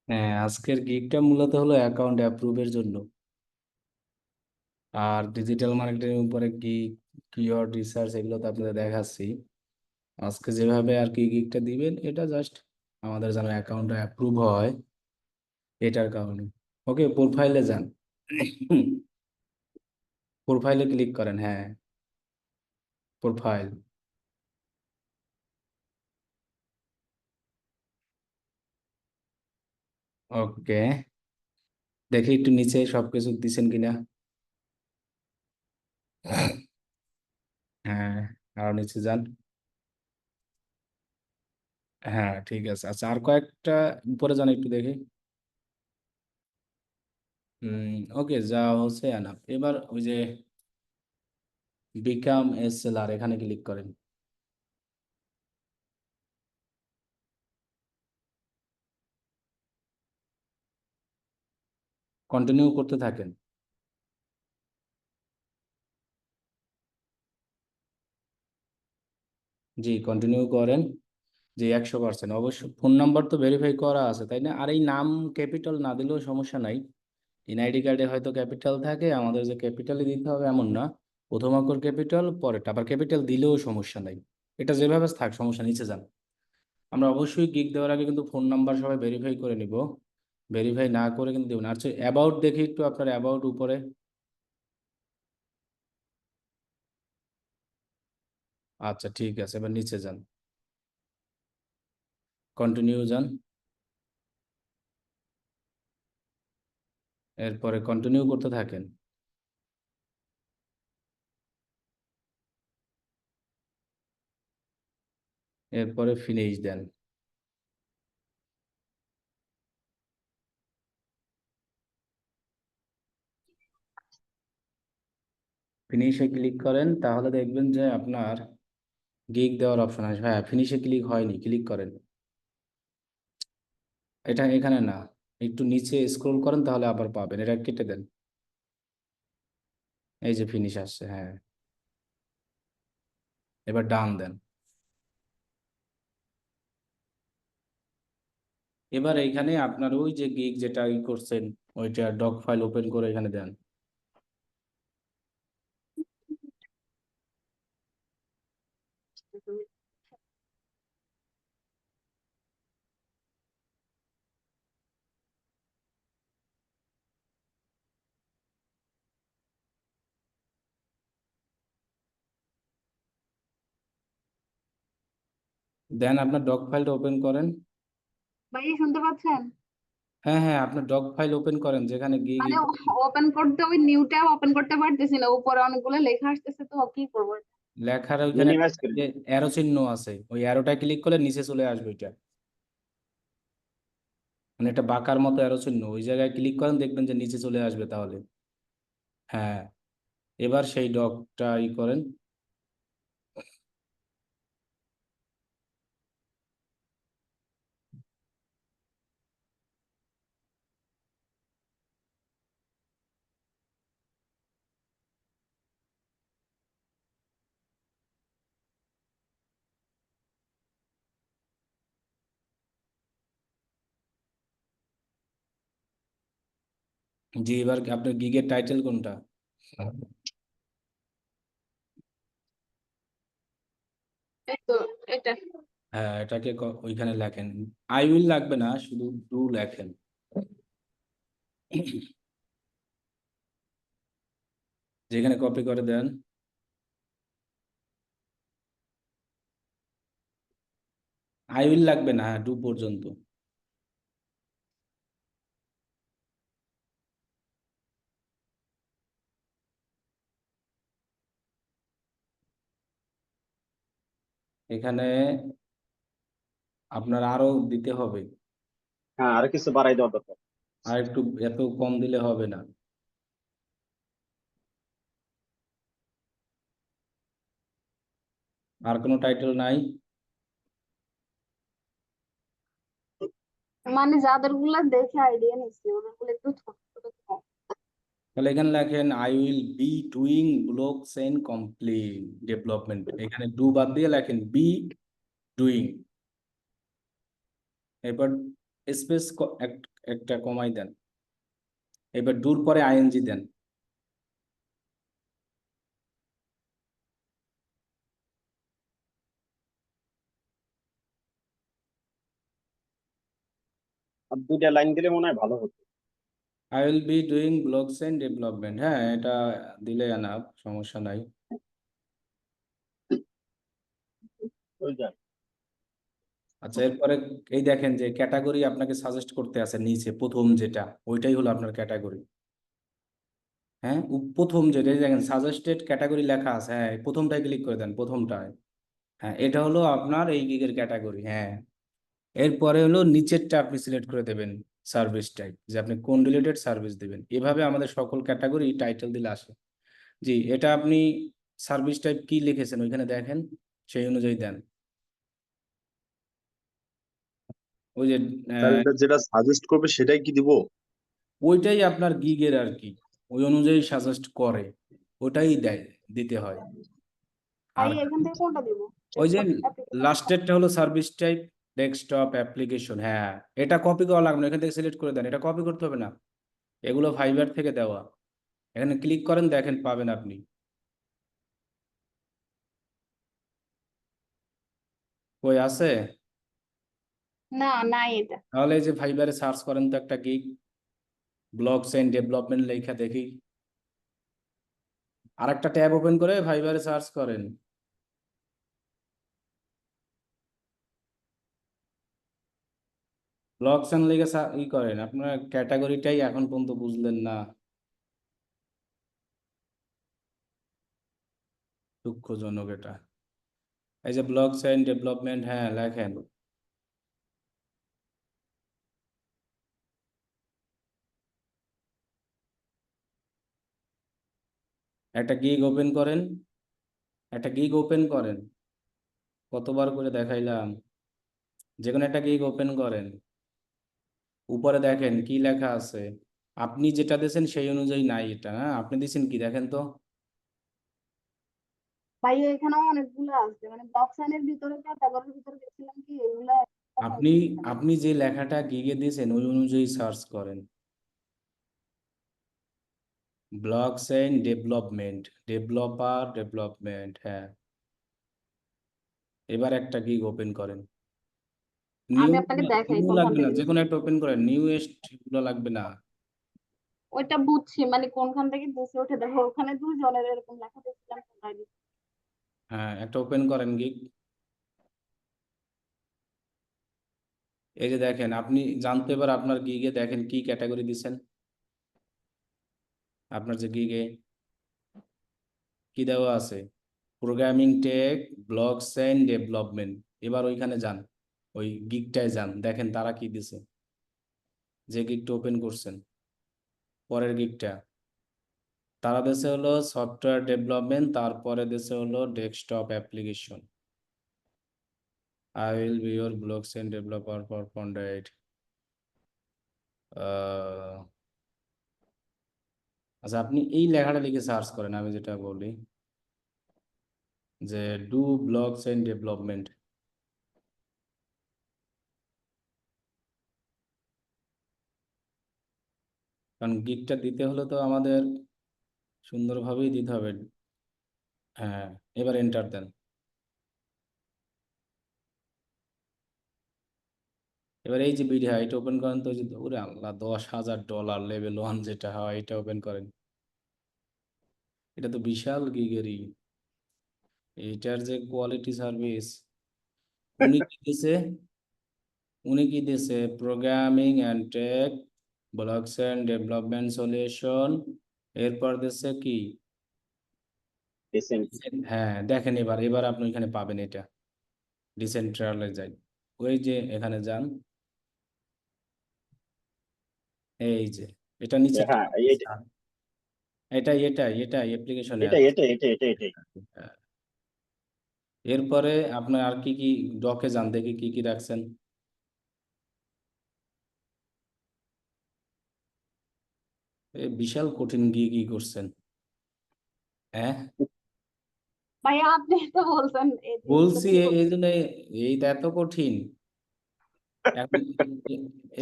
হ্যাঁ, আজকের গিগটা মূলত হলো অ্যাকাউন্ট অ্যাপ্রুভের জন্য। আর ডিজিটাল মার্কেটিং উপরে কি কিওয়ার্ড রিসার্চ এগুলো তো আপনাদের দেখাচ্ছি। আজকে যেভাবে আর কি গিগটা দিবেন, এটা জাস্ট আমাদের যেন অ্যাকাউন্টটা অ্যাপ্রুভ হয়, এটার কারণে। ওকে, প্রোফাইলে যান। প্রোফাইলে ক্লিক করেন, হ্যাঁ, প্রোফাইল। ওকে, দেখি একটু নিচে সবকিছু দিছেন কিনা। হ্যাঁ, আর নিচে যান। হ্যাঁ, ঠিক আছে। আচ্ছা, আর কয়েকটা উপরে যান একটু দেখি। ওকে, যা হচ্ছে এনাফ। এবার ওই যে বিকাম এ সেলার, এখানে ক্লিক করেন। কন্টিনিউ করতে থাকেন। জি, কন্টিনিউ করেন। জি, 100% অবশ্য ফোন নাম্বার তো ভেরিফাই করা আছে, তাই না? আর এই নাম ক্যাপিটাল না দিলেও সমস্যা নাই। এনআইডি কার্ডে হয়তো ক্যাপিটাল থাকে, আমাদের যে ক্যাপিটালই দিতে হবে এমন না। প্রথম অক্ষর ক্যাপিটাল, পরেরটা আবার ক্যাপিটাল দিলেও সমস্যা নাই। এটা যেভাবে থাক, সমস্যা, নিচে যান। আমরা অবশ্যই গিগ দেওয়ার আগে কিন্তু ফোন নাম্বার সবাই ভেরিফাই করে নিব। ভেরিফাই না করে কিন্তু দেবেন। আর অ্যাবাউট দেখি একটু, আপনার অ্যাবাউট উপরে। আচ্ছা, ঠিক আছে, এবার নিচে যান, কন্টিনিউ যান। এরপরে কন্টিনিউ করতে থাকেন। এরপরে ফিনিশ দেন। ফিনিশে ক্লিক করেন, তাহলে দেখবেন যে আপনার গিগ দেওয়ার অপশন আসবে। হ্যাঁ, ফিনিশে ক্লিক হয়নি, ক্লিক করেন। এটা এখানে না, একটু নিচে স্ক্রোল করেন, তাহলে আবার পাবেন। এটা কেটে দেন। এই যে ফিনিশ আসছে, হ্যাঁ। এবার ডান দেন। এবার এইখানে আপনার ওই যে গিগ যেটা করছেন, ওইটা ডক ফাইল ওপেন করে এখানে দেন। দেন আপনার ডক ফাইলটা ওপেন করেন। ভাইয়া শুনতে পাচ্ছেন? হ্যাঁ, হ্যাঁ, আপনার ডক ফাইল ওপেন করেন, যেখানে গিগ। মানে ওপেন করতে, ওই নিউ ট্যাব ওপেন করতে পারতেছি না, উপরে অনেকগুলো লেখা আসতেছে, তো কি করবো? লেখার ওইখানে মিনিমাইজ করি। অ্যারো চিহ্ন আছে, ওই অ্যারোটা ক্লিক করলে নিচে চলে আসবে ওইটা। মানে একটা বাঁকার মতো অ্যারো চিহ্ন, ওই জায়গায় ক্লিক করেন, দেখবেন যে নিচে চলে আসবে তাহলে। হ্যাঁ, এবার সেই ডকটা করেন। জি, এবার আপনার গিগের টাইটেল কোনটা? এই তো, এটা। হ্যাঁ, এটাকে ওইখানে লেখেন। আই উইল লাগবে না, শুধু ডু লেখেন। যেখানে কপি করে দেন। আই উইল লাগবে না, হ্যাঁ, ডু পর্যন্ত। এখানে আপনার আরো দিতে হবে। হ্যাঁ, আর কিছু বাড়াই দেওয়া দরকার। আর একটু, এত কম দিলে হবে না। আর কোনো টাইটেল নাই? মানে যাদের গুলা দেখে আইডিয়া নিচ্ছি, ওদের গুলো একটু ছোট ছোট কম। তাহলে এখানে লেখেন I will be doing block chain complete development. এখানে ডু বাদ দিয়ে লেখেন বি ডুইং। এরপর স্পেস একটা কমাই দেন। এবার ডুর পরে আইএনজি দেন। আর দুইটা লাইন দিলে মনে হয় ভালো হতো। I will be doing block chain development, হ্যাঁ এটা দিলে আনাপ, সমস্যা নাই। ওই যায়। আচ্ছা, এরপরে এই দেখেন যে ক্যাটাগরি আপনাকে সাজেস্ট করতে আছে নিচে প্রথম যেটা, ওইটাই হলো আপনার ক্যাটাগরি। হ্যাঁ, প্রথম যেটা এই দেখেন সাজেস্টেড ক্যাটাগরি লেখা আছে, হ্যাঁ এই প্রথমটায় ক্লিক করে দেন, প্রথমটায়। হ্যাঁ এটা হলো আপনার এই গিগের ক্যাটাগরি। হ্যাঁ, এরপরে হলো নিচেরটা আপনি সিলেক্ট করে দেবেন সার্ভিস টাইপ, যে আপনি কোন রিলেটেড সার্ভিস দিবেন। এভাবে আমাদের সকল ক্যাটাগরি টাইটেল দিলে আসে। জি, এটা আপনি সার্ভিস টাইপ কি লিখেছেন ওইখানে দেখেন, সেই অনুযায়ী দেন। ওই যে স্যার আহ, এটা যেটা সাজেস্ট করবে সেটাই কি দিব? ওইটাই আপনার গিগের আর কি, ওই অনুযায়ী সাজেস্ট করে, ওটাই দেয়, দিতে হয়। আর ভাইয়া এখান থেকে কোনটা দিব? ওই যে ডেস্কটপ অ্যাপ্লিকেশন? লাস্টেরটা হলো সার্ভিস টাইপ ডেস্কটপ অ্যাপ্লিকেশন, হ্যাঁ এটা কপি করা লাগবে না, এখান থেকে সিলেক্ট করে দেন, এটা কপি করতে হবে না, এগুলো ফাইবার থেকে দেওয়া। এখানে ক্লিক করেন, দেখেন পাবেন আপনি। কই আছে? না, নাই এটা। তাহলে এই যে ফাইবারে সার্চ করেন তো একটা গিগ ব্লকস এন্ড ডেভেলপমেন্ট লেখা দেখি। আর একটা ট্যাব ওপেন করে ফাইবারে সার্চ করেন। ব্লকস এন্ড লেখা ই করেন, আপনার ক্যাটাগরিটাই এখন পর্যন্ত বুঝলেন না, দুঃখজনক এটা। এই যে ব্লকস এন্ড ডেভেলপমেন্ট, হ্যাঁ লেখেন। একটা গিগ ওপেন করেন, একটা গিগ ওপেন করেন, কতবার করে দেখাইলাম। যে কোনো একটা গিগ ওপেন করেন, উপরে দেখেন কি লেখা আছে। আপনি যেটা দিয়েছেন সেই অনুযায়ী নাই এটা, হ্যাঁ আপনি দিয়েছেন কি দেখেন তো। ভাইয়া এখানেও অনেকগুলো আছে, মানে বক্সানের ভিতরে ক্যাটাগরির ভিতরে দেখছিলাম কি এগুলা একটা আপনি পাইছি এখানে। আপনি যে লেখাটা গিগে দিয়েছেন ওই অনুযায়ী সার্চ করেন। Blocks and development, developer development, হ্যাঁ। এবার একটা গিগ ওপেন করেন, নিউ, আমি আপনাকে দেখাই নিউ কোনখান লাগবে না, থেকে যে দিছি। কোনো একটা ওপেন করেন, নিউয়েস্ট গুলো লাগবে না। ওইটা বুঝছি, মানে কোনখান থেকে দিছি ওটা দেখো, ওখানে দুইজনের এরকম লেখা দেখছিলাম কোনটায় দিছি। হ্যাঁ একটা ওপেন করেন গিগ। এই যে দেখেন আপনি জানতে, এবার আপনার গিগে দেখেন কি ক্যাটাগরি দিছেন, আপনার যে গিগে কি দেওয়া আছে, programming tech blocks and development. এবার ওইখানে যান, ওই গিগটায় যান, দেখেন তারা কি দিছে, যে গিগটা ওপেন করছেন পরের গিগটা। তারা দেশে হলো সফটওয়্যার ডেভেলপমেন্ট, তারপরে দেশে হলো desktop application. I will be your blocks and developer for ফন্ডাইট। আচ্ছা, আপনি এই লেখাটা লিখে সার্চ করেন, আমি যেটা বলি যে ডু ব্লকস এন্ড ডেভেলপমেন্ট। কারণ গিগটা দিতে হলে তো আমাদের সুন্দরভাবেই দিতে হবে। হ্যাঁ, এবার এন্টার দেন। এবার এই যে বিডি, এটা ওপেন করেন তো, ওই যে ওরে আল্লাহ, $10,000 লেভেল 1 যেটা হয় এটা ওপেন করেন। এটা তো বিশাল গিগেরই, এইটার যে কোয়ালিটি সার্ভিস। উনি কি দিছে, উনি কি দিছে programming and tech blocks and development solution. এরপর দিচ্ছে কি, ডিসেন্ট। হ্যাঁ দেখেন, এবার এবার আপনি এখানে পাবেন এটা, ডিসেন্ট্রালাইজ। ওই যে এখানে যান, এই যে এটা নিচে হ্যাঁ এটাই এটাই এটাই অ্যাপ্লিকেশনে এটাই আছে। এটাই এটাই এটাই এটাই। হ্যাঁ। এরপরে আপনার আর কি কি ডকে যান, দেখি কি কি রাখছেন। বিশাল কঠিন গিয়ে কি করছেন, হ্যাঁ ভাইয়া আপনি তো বলছেন এই জিনিসগুলো বলছি থেকে এই করতে। জন্য, এইটা এত কঠিন। এখন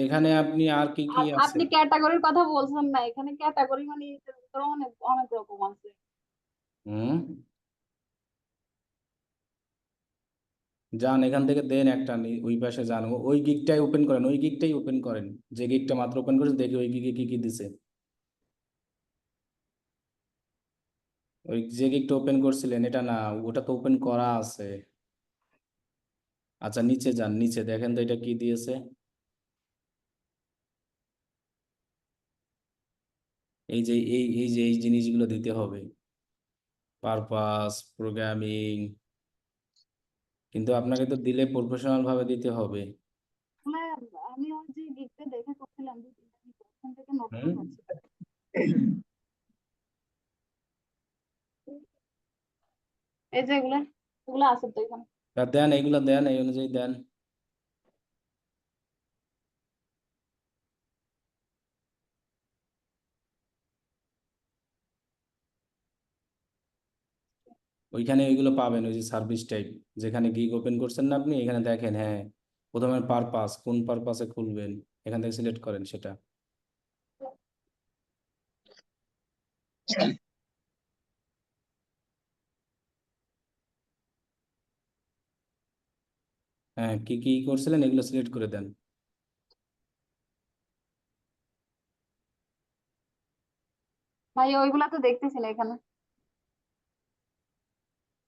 এখানে আপনি আর কি কি আছে? আপনি ক্যাটাগরির কথা বলছেন না, এখানে ক্যাটাগরি মানে এটার ভিতরে অনেক অনেক রকম আছে। হুম, যান এখান থেকে দেন একটা, ওই পাশে যান, ওই গিকটাই ওপেন করেন, ওই গিকটাই ওপেন করেন, যে গিকটা মাত্র ওপেন করেছে দেখি ওই গিকে কি কি দিছে। ওই যে গিকটা ওপেন করছিলেন এটা না, ওটা তো ওপেন করা আছে। আচ্ছা নিচে যান, নিচে দেখেন তো এটা কি দিয়েছে। এই জিনিসগুলো দিতে হবে, পারপাস, প্রোগ্রামিং, কিন্তু আপনাকে তো দিলে প্রফেশনাল ভাবে দিতে হবে। আসলে আমি ওই যে গিকটা দেখে করছিলাম, 2-3টা গিক ওখান থেকে নোট করে হুম, রাখছি। এই যে এগুলা, এগুলো আছে তো এখানে। তা দেন এইগুলো দেন, এই অনুযায়ী দেন। ওইখানে ওইগুলো পাবেন, ওই যে সার্ভিস টাইপ, যেখানে গিগ ওপেন করছেন না আপনি, এখানে দেখেন, হ্যাঁ প্রথমে পারপাস, কোন পারপাসে খুলবেন এখান থেকে সিলেক্ট করেন সেটা। হ্যাঁ কি কি করছিলেন এগুলো সিলেক্ট করে দেন। ভাই ওইগুলা তো দেখতেছি না এখানে।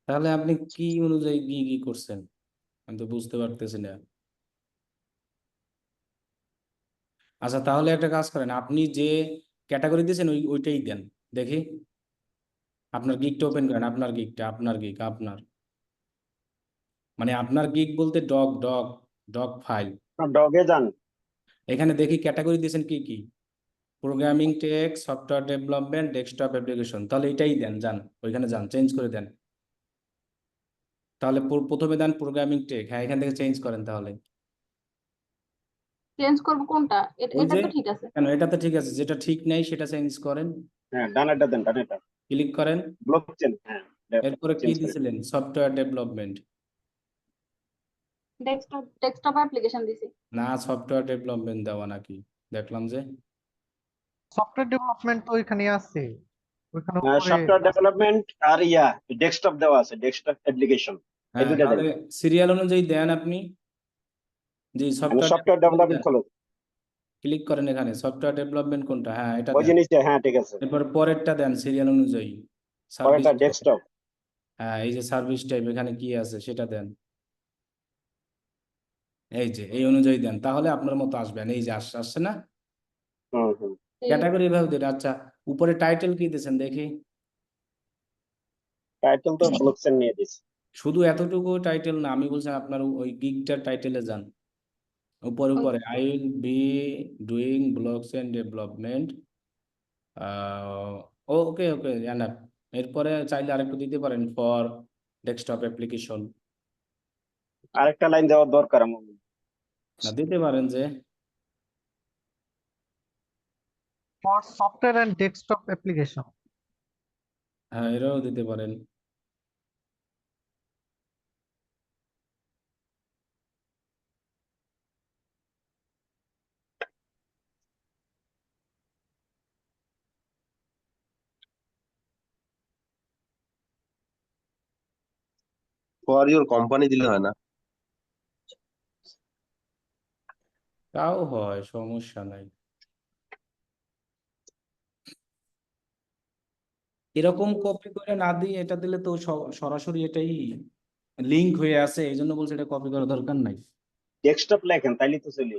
তাহলে আপনি কি অনুযায়ী কি কি করছেন আমি তো বুঝতে পারতেছি না। আচ্ছা তাহলে একটা কাজ করেন, আপনি যে ক্যাটাগরি দিয়েছেন ওইটাই দেন দেখি। আপনার গিকটা ওপেন করেন, আপনার গিকটা, আপনার গিক, আপনার মানে আপনার গিক বলতে ডগ ডগ ডগ ফাইল। ডগে যান। এখানে দেখি ক্যাটাগরি দিয়েছেন কি কি, programming tech, software development, desktop application, তাহলে এটাই দেন, যান ওইখানে যান, চেঞ্জ করে দেন। তাহলে প্রথমে দেন প্রোগ্রামিং টেক, হ্যাঁ এখান থেকে চেঞ্জ করেন তাহলে। চেঞ্জ করব কোনটা? ওই এটা যে, তো ঠিক আছে। কেন এটা তো ঠিক আছে, যেটা ঠিক নেই সেটা চেঞ্জ করেন। হ্যাঁ, ডানেরটা দেন, ডানেরটা। ক্লিক করেন। ব্লক চেন, হ্যাঁ, এরপরে কি চেঞ্জ করে। দিছিলেন, software development. Desktop desktop application দিছি। না, সফটওয়্যার ডেভেলপমেন্ট দেওয়া নাকি, দেখলাম যে। সফটওয়্যার ডেভেলপমেন্ট তো ওইখানে আছে, ওইখানে হ্যাঁ, উপরে সফটওয়্যার আছে। ডেভেলপমেন্ট আর ডেস্কটপ দেওয়া আছে, ডেস্কটপ অ্যাপ্লিকেশন, এই হ্যাঁ দুইটা দেন। তাহলে সিরিয়াল অনুযায়ী দেন আপনি, যে আমি সফটওয়্যার সফটওয়্যার ডেভেলপমেন্ট ডেভেলপমেন্ট দেন। খোলো। ক্লিক করেন এখানে সফটওয়্যার ডেভেলপমেন্ট কোনটা, হ্যাঁ এটা ওই দেন। জিনিসটা, হ্যাঁ ঠিক আছে। এরপর পরেরটা দেন সিরিয়াল অনুযায়ী, সার্ভিস পরেরটা টাইপ। ডেস্কটপ। হ্যাঁ এই যে সার্ভিস টাইপ এখানে কি আছে সেটা দেন, এই যে এই অনুযায়ী দেন, তাহলে আপনার মতো আসবেন, এই যে আসছে না। হুম হুম। এই ক্যাটাগরি এভাবে দিন। আচ্ছা উপরে টাইটেল কি দিয়েছেন দেখি। টাইটেল তো ব্লক চেন নিয়ে দিছি। শুধু এতটুকু টাইটেল না, আমি বলছি আপনার ওই গিগটার টাইটেলে যান, উপরে ওই উপরে I will be doing blocks and development. Okay okay enough. এরপরে চাইলে আরেকটু দিতে পারেন, ফর ডেস্কটপ অ্যাপ্লিকেশন, আরেকটা লাইন দেওয়ার দরকার আমার মনে হয়। না দিতে পারেন যে। For software and desktop application. হ্যাঁ এটাও দিতে পারেন। ফর ইওর কোম্পানি দিলে হয় না? তাও হয়, সমস্যা নাই। এরকম কপি করে না দিয়ে এটা দিলে তো সরাসরি এটাই লিংক হয়ে আছে, এই জন্য বলছে এটা কপি করার দরকার নাই। ডেস্কটপ লেখেন তাইলে তো চলে।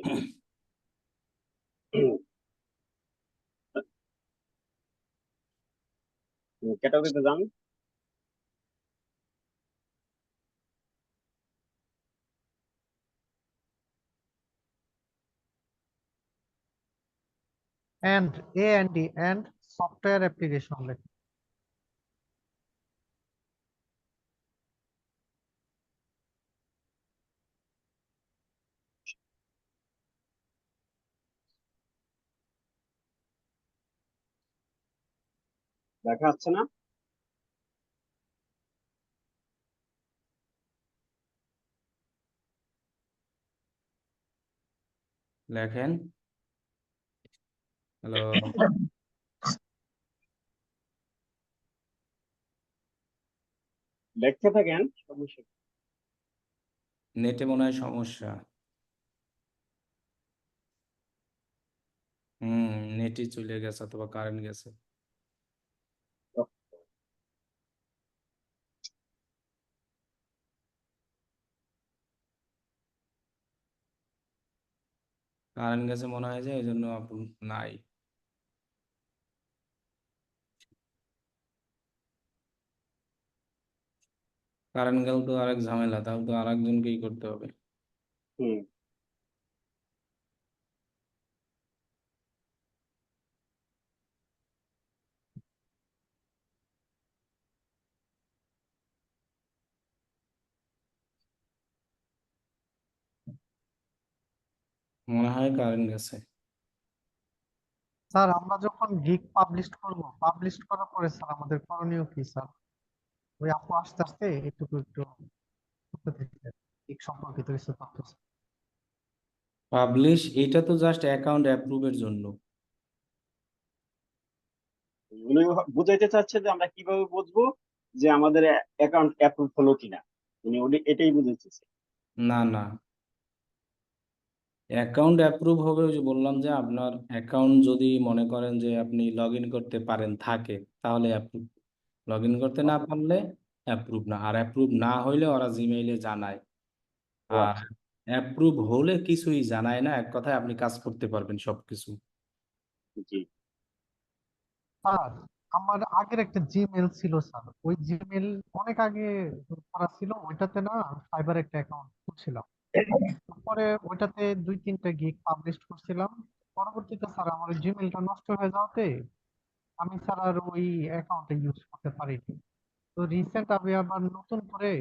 ক্যাটাগরিতে যান। And and and software application লেখা। দেখা যাচ্ছে না? লেখেন। হ্যালো, দেখতে থাকেন, সমস্যা কি? নেটে মনে হয় সমস্যা। নেটই চলে গেছে অথবা কারেন্ট গেছে। কারেন্ট গেছে মনে হয় যে এই জন্য আপনি নাই। কারেন্ট গেল তো আরেক ঝামেলা, তাহলে তো আরেকজনকেই করতে হবে। হুম। মনে হয় কারেন্ট গেছে। স্যার আমরা যখন গিগ পাবলিশ করব, পাবলিশ করার পরে স্যার আমাদের করণীয় কি স্যার? ওই আপু আস্তে আস্তে একটু একটু করতে থাকবে গিগ সম্পর্কিত কিছু তথ্য স্যার। পাবলিশ, এটা তো জাস্ট অ্যাকাউন্ট অ্যাপ্রুভের জন্য। উনি বুঝাইতে চাচ্ছে যে আমরা কিভাবে বুঝবো যে আমাদের অ্যাকাউন্ট অ্যাপ্রুভ হলো কিনা, উনি এটাই বুঝাইতেছে। না না, অ্যাকাউন্ট অ্যাপ্রুভ হবে ওই যে বললাম যে আপনার অ্যাকাউন্ট যদি মনে করেন যে আপনি লগ ইন করতে পারেন থাকে, তাহলে অ্যাপ্রুভ। লগ ইন করতে না পারলে অ্যাপ্রুভ না। আর অ্যাপ্রুভ না হইলে ওরা জিমেইলে জানায়। ও আর আচ্ছা। অ্যাপ্রুভ হলে কিছুই জানায় না, এক কথায় আপনি কাজ করতে পারবেন সবকিছু। জি। স্যার আমার আগের একটা জিমেল ছিল স্যার, ওই জিমেল অনেক আগে করা ছিল, ওইটাতে না ফাইবার একটা অ্যাকাউন্ট খুলছিলাম। পরে ওইটাতে 2-3টা গিগ পাবলিশ করছিলাম। পরবর্তীতে স্যার আমার ওই জিমেলটা নষ্ট হয়ে যাওয়াতে আমি স্যার আর ওই অ্যাকাউন্টে ইউজ করতে পারিনি। তো রিসেন্ট আমি আবার নতুন করে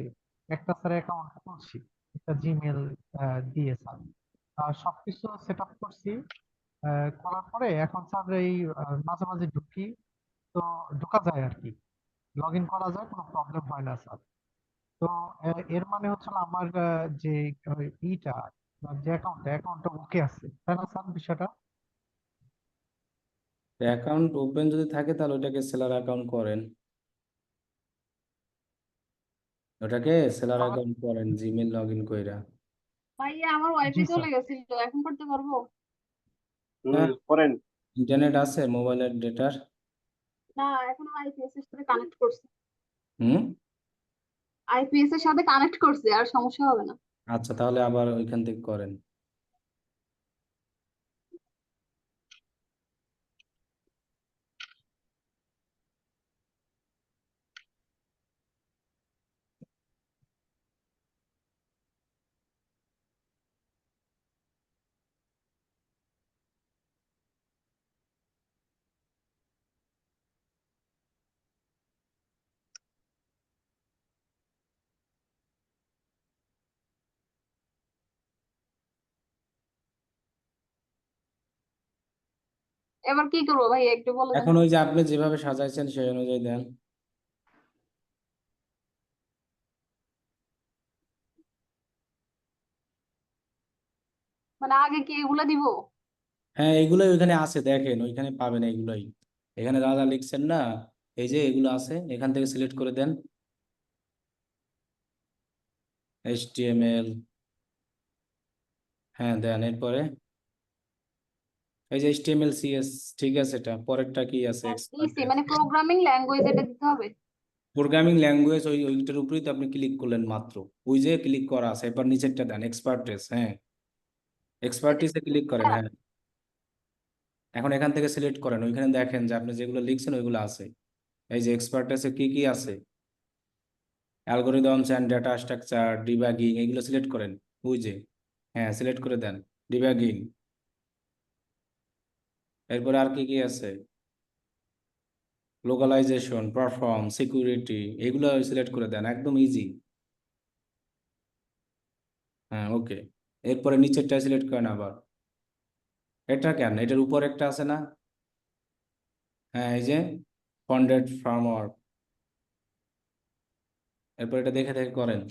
একটা স্যার অ্যাকাউন্ট খুলছি, একটা জিমেল দিয়ে স্যার। সবকিছু সেট আপ করছি। করার পরে এখন স্যার এই মাঝে মাঝে ঢুকি, তো ঢোকা যায় আর কি, লগ ইন করা যায়, কোনো প্রবলেম হয় না স্যার। তো এর মানে হচ্ছে না আমার যে ইটা যে অ্যাকাউন্টটা ওকে আছে, তাই না স্যার বিষয়টা? অ্যাকাউন্ট ওপেন যদি থাকে তাহলে ওটাকে সেলার অ্যাকাউন্ট করেন। ওটাকে সেলার তাহলে অ্যাকাউন্ট করেন জিমেল লগ ইন কইরা। ভাইয়া আমার জি ওয়াইফাই চলে স্যার। গেছিল, এখন করতে পারবো? হ্যাঁ, করেন। ইন্টারনেট আছে মোবাইলের ডেটার। না, এখনো আইপিএস এর সাথে কানেক্ট করছি, হুম। আইপিএস এর সাথে কানেক্ট করছি, আর সমস্যা হবে না। আচ্ছা, তাহলে আবার ওইখান থেকে করেন। এবার কি করবো ভাইয়া একটু বলে দেন। এখন ওই যে আপনি যেভাবে সাজাইছেন সেই অনুযায়ী দেন। মানে আগে কি এগুলা দিব? হ্যাঁ, এগুলোই ওইখানে আছে, দেখেন ওইখানে পাবেন এগুলোই। এখানে যা যা লিখছেন না, এই যে এগুলো আছে, এখান থেকে সিলেক্ট করে দেন। HTML, হ্যাঁ দেন। এরপরে এই যে HTML CSS, ঠিক আছে। এটা পরেরটা কি আছে? দিছি, মানে প্রোগ্রামিং ল্যাঙ্গুয়েজ এটা দিতে হবে? প্রোগ্রামিং ল্যাঙ্গুয়েজ, ওইটার উপরেই তো আপনি ক্লিক করলেন মাত্র। ওই যে ক্লিক করা আছে, এবার নিচেরটা দেন এক্সপার্টিস। হ্যাঁ, এক্সপার্টিসে ক্লিক করেন। হ্যাঁ, এখন এখান থেকে সিলেক্ট করেন, ওইখানে দেখেন যে আপনি যেগুলো লিখছেন ওইগুলো আছে। এই যে এক্সপার্টিসে কি কি আছে? Algorithms and data structure, debugging, এগুলো সিলেক্ট করেন। ওই যে, হ্যাঁ সিলেক্ট করে দেন ডিবাগিং। এরপরে আর কি কি আছে? লোকালাইজেশন, পারফর্ম, সিকিউরিটি, এগুলো সিলেক্ট করে দেন, একদম ইজি। হ্যাঁ, ওকে। এরপরে নিচেরটা সিলেক্ট করেন আবার। এটা কেন, এটার উপর একটা আছে না? হ্যাঁ, এই যে ফন্ডেড ফ্রেমওয়ার্ক। এরপর এটা দেখে দেখে করেন।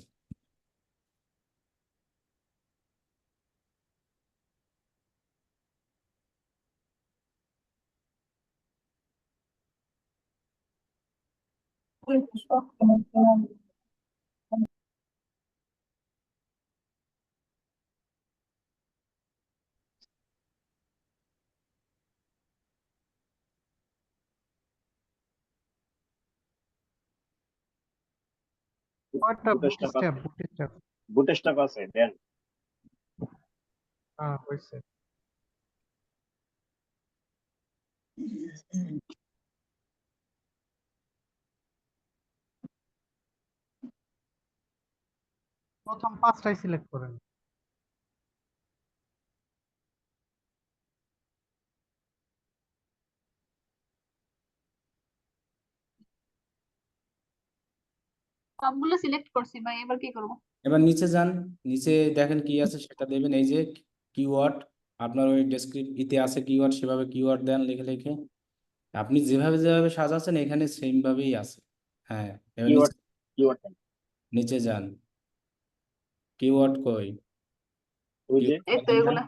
কয়টা বুটস্ট্র্যাপ বুটস্ট্র্যাপ আছে, বুটস্ট্র্যাপ? বুটস্ট্র্যাপ আছে, দেন। হ্যাঁ হয়েছে। প্রথম পাঁচটাই সিলেক্ট করেন। সবগুলো সিলেক্ট করছি ভাই, এবার কি করবো? এবার নিচে যান, নিচে দেখেন কি আছে সেটা দেবেন। এই যে কিওয়ার্ড, আপনার ওই ডেসক্রিপ ইতে আছে কিওয়ার্ড, সেভাবে কিওয়ার্ড দেন লিখে লিখে। আপনি যেভাবে যেভাবে সাজাচ্ছেন এখানে সেম ভাবেই আছে। হ্যাঁ, এবার কিওয়ার্ড, নিচে কিওয়ার্ড, নিচে যান, কিওয়ার্ড কই, ওই যে এই তো কিওয়ার্ড দেন। এগুলা।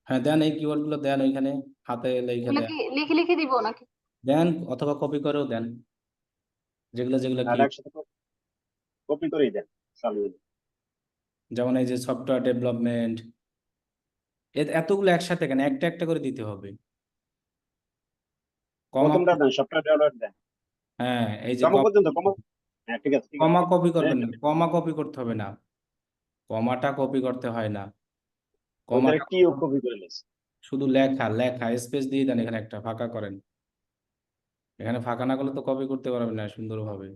হ্যাঁ দেন, এই কিওয়ার্ড গুলো দেন ওইখানে, হাতে লিখে এগুলা দেন। কি লিখে লিখে দিব নাকি? দেন অথবা কপি করেও দেন, যেগুলো যেগুলো কি, আর একসাথে কপি করেই দেন, চালিয়ে দেন। যেমন এই যে সফটওয়্যার ডেভেলপমেন্ট, এতগুলো একসাথে কেন, একটা একটা করে দিতে হবে। কমা, প্রথমটা দেন, সফটওয়্যার ডেভেলপার দেন, হ্যাঁ এই যে কমা পর্যন্ত, কমা। হ্যাঁ, ঠিক আছে, ঠিক আছে, কমা ঠিক আছে, কপি দেন করবেন না, এটা। কমা কপি করতে হবে না, কমাটা কপি করতে হয় না, ওদের কমাটা কি কপি করে লেছে। শুধু লেখা লেখা স্পেস দিয়ে দেন, এখানে একটা ফাঁকা করেন। এখানে ফাঁকা না করলে তো কপি করতে পারবেন না সুন্দরভাবে।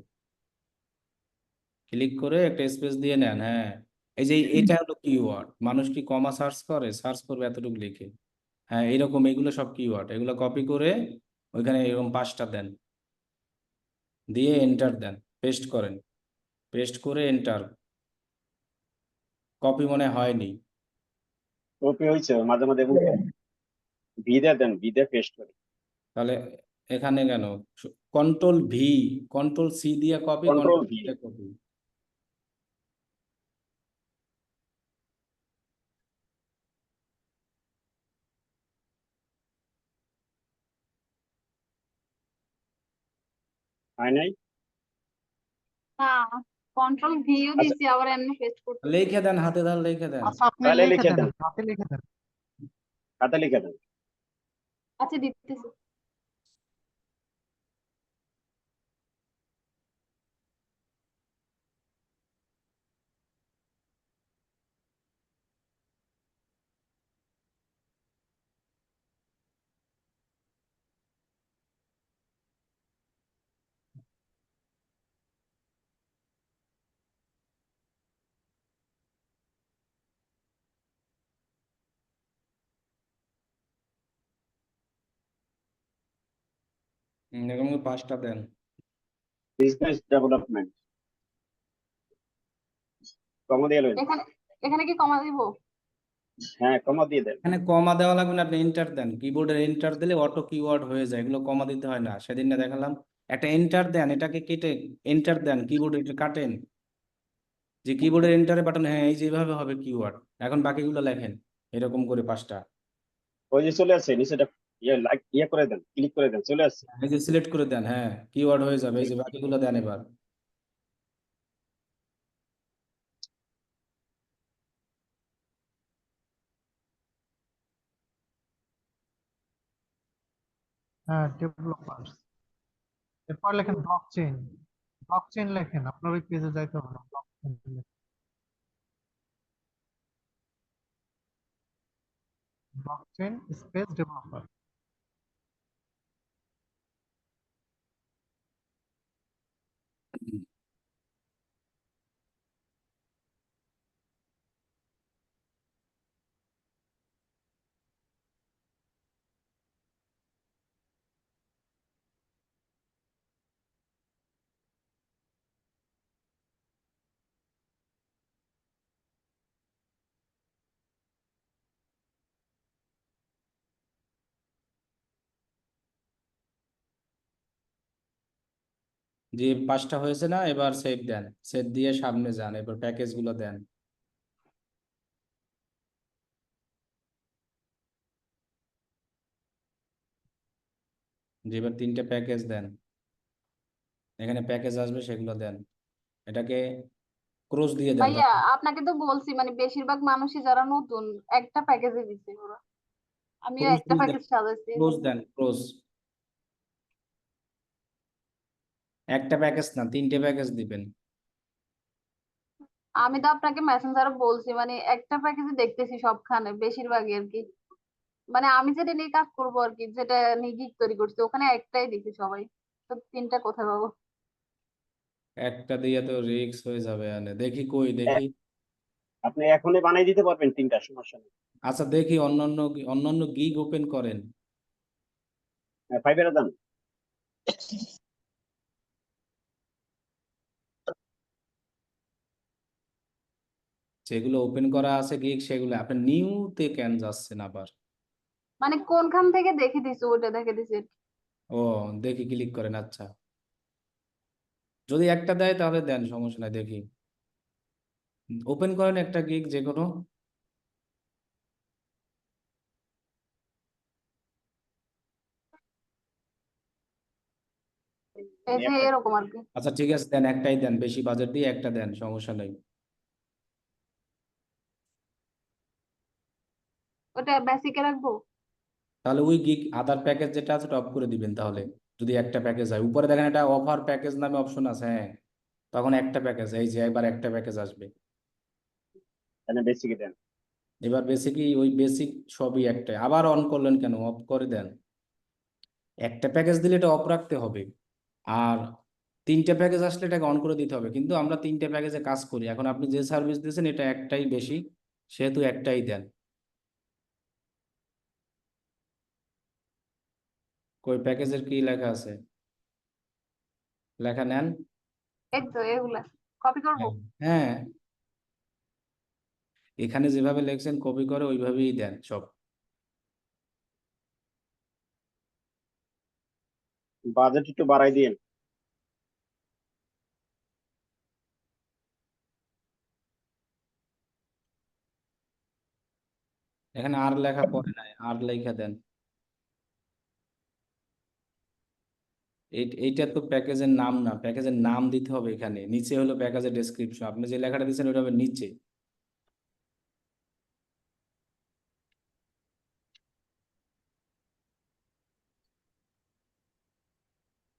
ক্লিক করে একটা স্পেস দিয়ে নেন, হ্যাঁ। এই যে এটা হলো কিওয়ার্ড, মানুষ কি কমা সার্চ করে, সার্চ করবে এতটুকু লিখে। হ্যাঁ এইরকম, এগুলো সব কিওয়ার্ড, এগুলো কপি করে ওইখানে এরকম 5টা দেন, দিয়ে এন্টার দেন, পেস্ট করেন, পেস্ট করে এন্টার। কপি মনে হয়নি, কপি হয়েছে, মাঝে মাঝে এরকম করে। ভিদে দেন, ভিদে পেস্ট করে। তাহলে এখানে কেন, কন্ট্রোল ভি, কন্ট্রোল সি দিয়ে কপি, কন্ট্রোল কন্ট্রোল ভি। দিয়ে কপি। হয় নাই। না, কন্ট্রোল ভিও আচ্ছা, দিছি, আবার এমনি পেস্ট করতে। লিখে দেন, হাতে ধরে লিখে দেন। আচ্ছা আপনি তাহলে লিখে লিখে দেন, দেন, হাতে লিখে দেন। খাতা লিখে দেন। আচ্ছা দিতেছি। এরকম 5টা দেন। বিজনেস ডেভেলপমেন্ট, কমা দিয়ে লইন। এখানে এখানে কি কমা দিব? হ্যাঁ, কমা দিয়ে দেন। এখানে কমা দেওয়া লাগবে না, আপনি এন্টার দেন, কিবোর্ডের এন্টার দিলে অটো কিওয়ার্ড হয়ে যায়, এগুলো কমা দিতে হয় না। সেদিন না দেখালাম, একটা এন্টার দেন, এটাকে কেটে এন্টার দেন, কিবোর্ডে এটা কাটেন, যে কিবোর্ডের এন্টারে বাটন, হ্যাঁ এই যেভাবে হবে কিওয়ার্ড। এখন বাকিগুলো লেখেন এরকম করে 5টা। ওই যে চলে আসছে নিচেটা, ইয়ে লাইক ইয়ে করে দেন, ক্লিক করে দেন, চলে আসছে। এই যে সিলেক্ট করে দেন, হ্যাঁ কিওয়ার্ড হয়ে যাবে। এই যে বাকিগুলো দেন এবার। হ্যাঁ ডেভেলপার। এরপর লেখেন ব্লকচেইন। ব্লকচেইন লেখেন, আপনার ওই পেজে যাইতে হবে না, ব্লকচেইন লেখেন। Blockchain space developer. যে 5টা হয়েছে না, এবার সেভ দেন, সেভ দিয়ে সামনে যান, এবার প্যাকেজ গুলো দেন। যে এবার 3টে প্যাকেজ দেন। এখানে প্যাকেজ আসবে সেগুলো দেন, এটাকে ক্রস দিয়ে দেন। ভাইয়া আপনাকে তো বলছি মানে বেশিরভাগ মানুষই যারা নতুন একটা প্যাকেজে দিচ্ছে ওরা, আমিও ক্রস একটা দিয়ে দেন, প্যাকেজ সাজাইছি এই ক্রস জন্য। দেন, ক্রস। একটা প্যাকেজ না, 3টে প্যাকেজ দিবেন। আমি তো আপনাকে মেসেঞ্জারে বলছি মানে একটা প্যাকেজে দেখতেছি সবখানে বেশিরভাগই আর কি, মানে আমি যেটা নিয়ে কাজ করবো আর কি, যেটা নিয়ে গিগ তৈরি করছি ওখানে একটাই দেখি সবাই, তো তিনটা কোথায় পাবো? একটা দিয়ে তো রিক্স হয়ে যাবে, আনে দেখি কই এ- দেখি। আপনি এখনই বানাই দিতে পারবেন 3টা, সমস্যা নেই। আচ্ছা দেখি অন্যান্য গিগ ওপেন করেন। ফাইবারে দেন। যেগুলো ওপেন করা আছে গিগ সেগুলো আপনি নিউতে কেন যাচ্ছেন আবার? মানে কোনখান থেকে দেখে দিছি ওটা দেখে দিছি আর কি। ও, দেখি ক্লিক করেন। আচ্ছা, যদি একটা দেয় তাহলে দেন, সমস্যা নাই। দেখি ওপেন করেন একটা গিগ যে কোনো। এই আমি যে একটা এরকম আর কি। আচ্ছা ঠিক আছে, দেন একটাই দেন, বেশি বাজেট দিয়ে একটা দেন, সমস্যা নেই। ওটা বেসিকে রাখবো? তাহলে ওই গিগ আদার প্যাকেজ যেটা আছে টপ করে দিবেন তাহলে। যদি একটা প্যাকেজ হয়, উপরে দেখেন একটা অফার প্যাকেজ নামে অপশন আছে, হ্যাঁ, তখন একটা প্যাকেজ, এই যে একবার একটা প্যাকেজ আসবে। এখানে বেসিকে দেন। এবার বেসিকই ওই বেসিক সবই একটা, আবার অন করলেন কেন? অফ করে দেন। একটা প্যাকেজ দিলে এটা অফ রাখতে হবে, আর 3টে প্যাকেজ আসলে এটাকে অন করে দিতে হবে। কিন্তু আমরা 3টে প্যাকেজে কাজ করি, এখন আপনি যে সার্ভিস দিয়েছেন এটা একটাই বেশি, সেহেতু একটাই দেন। কই প্যাকেজের কি লেখা আছে? লেখা নেন। এই তো এগুলা কপি করবো? হ্যাঁ, হ্যাঁ, এখানে যেভাবে লিখছেন কপি করে ওইভাবেই দেন সব। বাজেট একটু বাড়াই দিন। এখানে আর লেখা পড়ে নাই, আর লেখা দেন। এইটা তো প্যাকেজের নাম না, প্যাকেজের নাম দিতে হবে এখানে। নিচে হলো প্যাকেজের ডেসক্রিপশন, আপনি যে লেখাটা দিচ্ছেন ওটা হবে নিচে,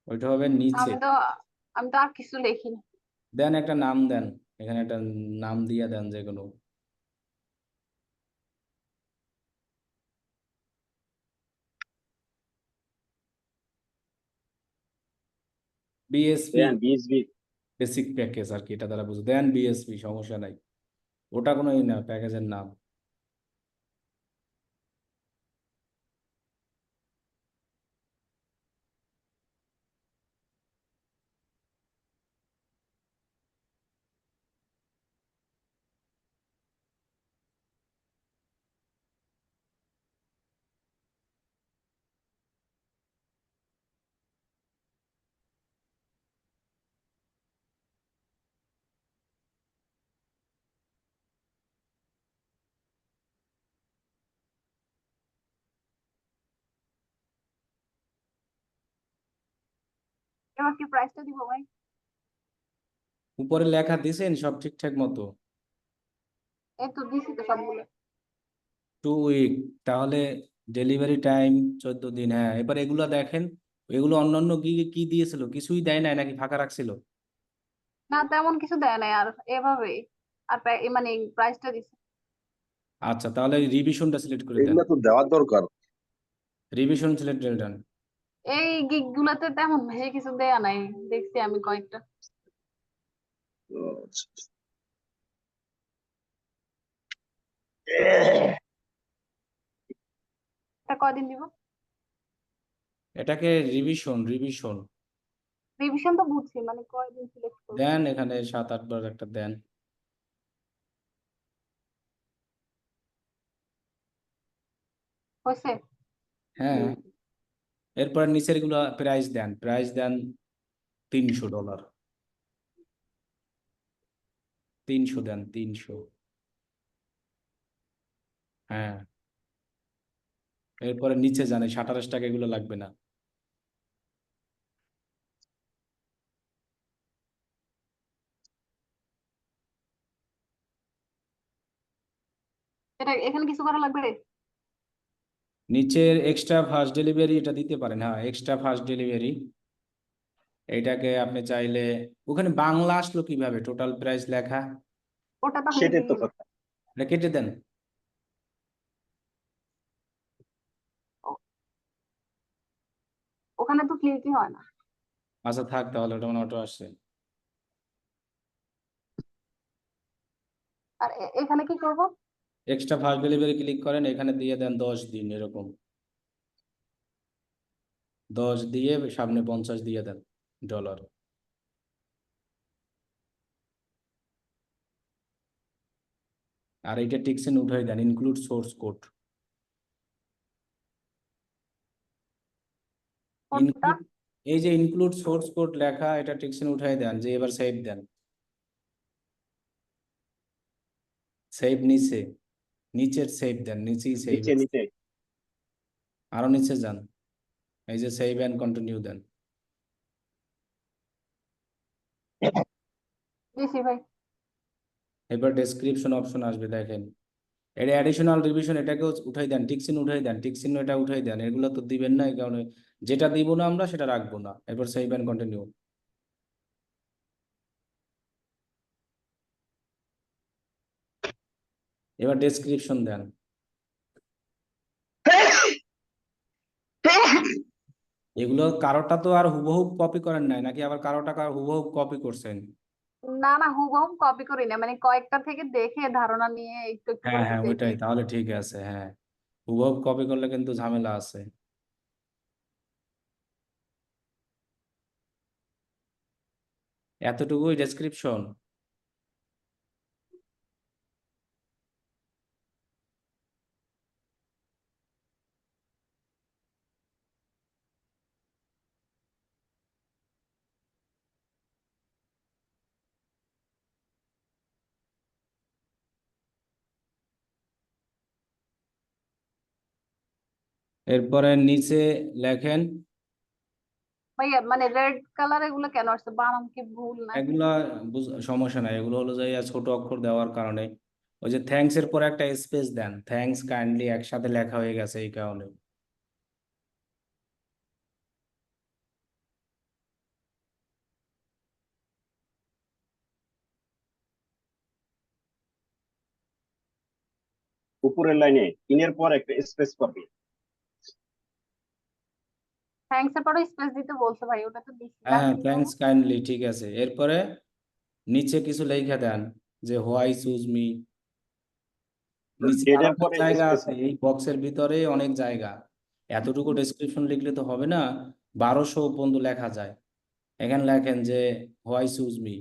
ওইটা হবে নিচে। আমি তো আর কিছু লিখিনি। দেন একটা নাম দেন, এখানে একটা নাম দিয়ে দেন যে কোনো। বিএসপি, দেন 20 বেসিক প্যাকেজ আর কি, এটা দ্বারা বুঝে দেন বিএসপি, সমস্যা নাই। ওটা কোনো ই না, প্যাকেজের নাম। এবার কি প্রাইসটা দিব ভাই? উপরে লেখা দিছেন সব ঠিকঠাক মতো? এই তো দিছি তো সবগুলো। 2 উইক, তাহলে ডেলিভারি টাইম 14 দিন। হ্যাঁ, এবার এগুলো দেখেন, এগুলো অন্যান্য কি কি দিয়েছিল? কিছুই দেয় নাই নাকি ফাঁকা রাখছিল? না তেমন কিছু দেয় নাই আর এভাবেই, আর মানে প্রাইসটা দিছি। আচ্ছা, তাহলে রিভিশনটা সিলেক্ট করে দেন, এগুলা তো দেওয়ার দরকার। রিভিশন সিলেক্ট দেন। এই গিগ গুলাতে তেমন বেশি কিছু দেয়া নাই, দেখছি আমি কয়েকটা। আচ্ছা। এটা কয়দিন দিব? এটাকে রিভিশন রিভিশন রিভিশন তো বুঝছি, মানে কয়দিন সিলেক্ট করবো? দেন, এখানে 7-8 বার একটা দেন। হয়েছে? হ্যাঁ, এরপর নিচের গুলো প্রাইস দেন, প্রাইস দেন $300। 300 দেন, 300। হ্যাঁ, এরপরে নিচে যান, এই 27 টাকা এগুলো লাগবে না। এখানে কিছু করা লাগবে? নিচের এক্সট্রা ফাস্ট ডেলিভারি এটা দিতে পারেন, হ্যাঁ এক্সট্রা ফাস্ট ডেলিভারি। এইটাকে আপনি চাইলে, ওখানে বাংলা আসলো কিভাবে টোটাল প্রাইস লেখা? ওটা তো আমি সেটাই তো দিই। কথা। এটা কেটে দেন। ওখানে তো ক্লিকই হয় না। আচ্ছা থাক তাহলে, ওটা মানে অটো আসছে। আর এখানে কি করব? এক্সট্রা ফাস্ট ডেলিভারি ক্লিক করেন, এখানে দিয়ে দেন 10 দিন এরকম। 10 দিয়ে সামনে 50 দিয়ে দেন ডলার। আর এইটা টিকসেন উঠাই দেন, ইনক্লুড সোর্স কোড। কোনটা? এই যে ইনক্লুড সোর্স কোড লেখা, এটা টিকসেন উঠাই দেন, যে এবার সেভ দেন। সেভ নিচে, নিচের সেভ দেন, নিচেই সেভ। নিচে নিচে আরো নিচে যান, এই যে সেভ এন্ড কন্টিনিউ দেন। দিছি ভাই। এবার ডেসক্রিপশন অপশন আসবে, দেখেন এটা অ্যাডিশনাল রিভিশন, এটাকেও উঠাই দেন, টিকসিন উঠাই দেন, টিকসিন এটা উঠাই দেন, এগুলো তো দিবেন না, এই কারণে যেটা দিব না আমরা সেটা রাখবো না। এবার সেভ এন্ড কন্টিনিউ। এবার ডেসক্রিপশন দেন। এগুলো কারোটা তো আর হুবহু কপি করেন নাই নাকি, আবার কারোটা হুবহু কপি করছেন? না না, হুবহু কপি করি না, মানে কয়েকটা থেকে দেখে ধারণা নিয়ে একটু একটু হ্যাঁ করে হ্যাঁ দিছি আর কি। ওইটাই, তাহলে ঠিক আছে। হ্যাঁ হুবহু কপি করলে কিন্তু ঝামেলা আছে। এতটুকুই ডেসক্রিপশন। এরপরে নিচে লেখেন, ভাইয়া মানে রেড কালার এগুলো কেন আসছে? বানান কি ভুল নাকি? এগুলা সমস্যা নাই, এগুলো হলো যে ছোট অক্ষর দেওয়ার কারণে। ওই যে থ্যাঙ্কস এর পরে একটা স্পেস দেন, থ্যাঙ্কস কাইন্ডলি একসাথে লেখা হয়ে গেছে এই কারণে। উপরের লাইনে ইনের পর একটা স্পেস করবে। থ্যাঙ্কস এর পরে স্পেস দিতে বলছে ভাই, ওটা তো দিছি, হ্যাঁ আর হ্যাঁ কি করবো? থ্যাঙ্কস কাইন্ডলি ঠিক আছে। এরপরে নিচে কিছু লেখা দেন, যে হোয়াই চুজ মি। নিচে আরো ডেটের অনেক পরে জায়গা স্পেস আছে, এই বক্সের ভিতরে অনেক জায়গা। এতটুকু ডেসক্রিপশন লিখলে তো হবে না, 1200 পর্যন্ত লেখা যায়। এখানে লেখেন যে হোয়াই চুজ মি।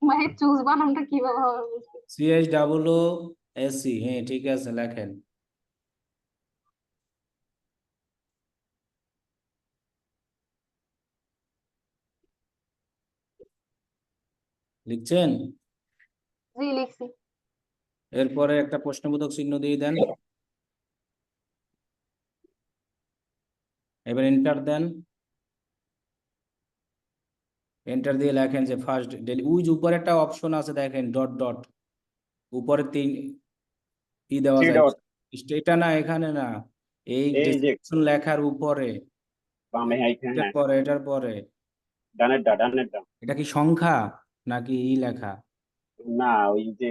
মানে চুজ বানানটা কিভাবে হবে বুঝতে? CHOOSE, হ্যাঁ ঠিক আছে লেখেন। লিখছেন? জি লিখছি। এরপরে একটা প্রশ্নবোধক চিহ্ন দিয়ে দেন। এবার এন্টার দেন। এন্টার দিয়ে লেখেন যে ফার্স্ট ডেলি, ওই যে উপরে একটা অপশন আছে দেখেন, ডট ডট, উপরে 3 দেওয়া থ্রি যায়। ডট এটা না, এখানে না, এই এই যে ডেসক্রিপশন লেখার উপরে, বামে, হ্যাঁ এটার হ্যাঁ, পরে, এটার পরে। ডানেরটা এটা কি সংখ্যা নাকি লেখা? না, ওই যে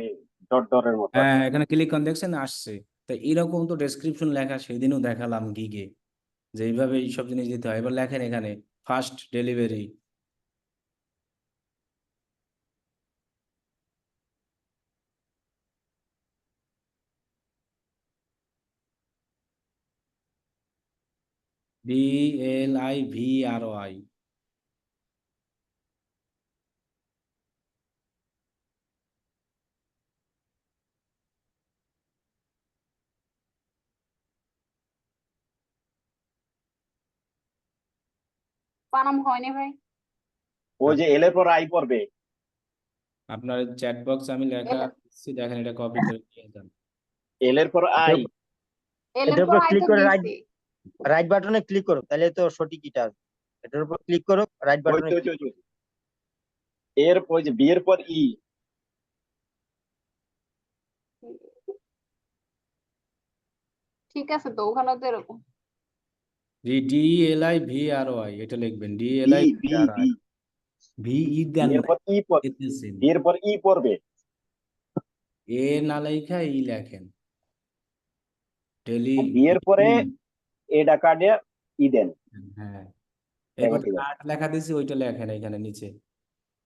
ডট ডটের মতো আর হ্যাঁ কি। এখানে ক্লিক করে দেখছেন আসছে। তো এরকম তো ডেসক্রিপশন লেখা সেদিনও দেখালাম গিগে, যে এইভাবে এইসব জিনিস দিতে হয়। এবার লেখেন এখানে ফার্স্ট ডেলিভারি। BLIVROI। বানাম হয়নি ভাই। ওই যে এল এর পর আই পড়বে। আপনার চ্যাট বক্স আমি লেখা এল। দিচ্ছি, দেখেন এটা কপি করে নিয়ে যান। এল এর পর আই, এল এর এটার পর উপর আই ক্লিক তো করে দিছি। রাইট বাটনে ক্লিক করো, তাহলে তো সঠিক এটা আসবে। এটার উপর ক্লিক করো, রাইট ওই বাটনে তো ওই তো, ওই তো। এর ওই যে বি এর পর ই, ঠিক আছে, তো ওখানে তো এরকম। DELIVRY এটা লিখবেন, B B DELIVRI। B VE B দেন এর না, পর ই পর, এতেছেন। বি এর পর ই পড়বে। এ না লেখা ই লেখেন, টেলি। বি এর পরে এডা কার্ডে ই দেন, হ্যাঁ, এরপর লেখাটি দেন। কার্ড লেখা দিয়েছি ওইটা লেখেন এখানে নিচে।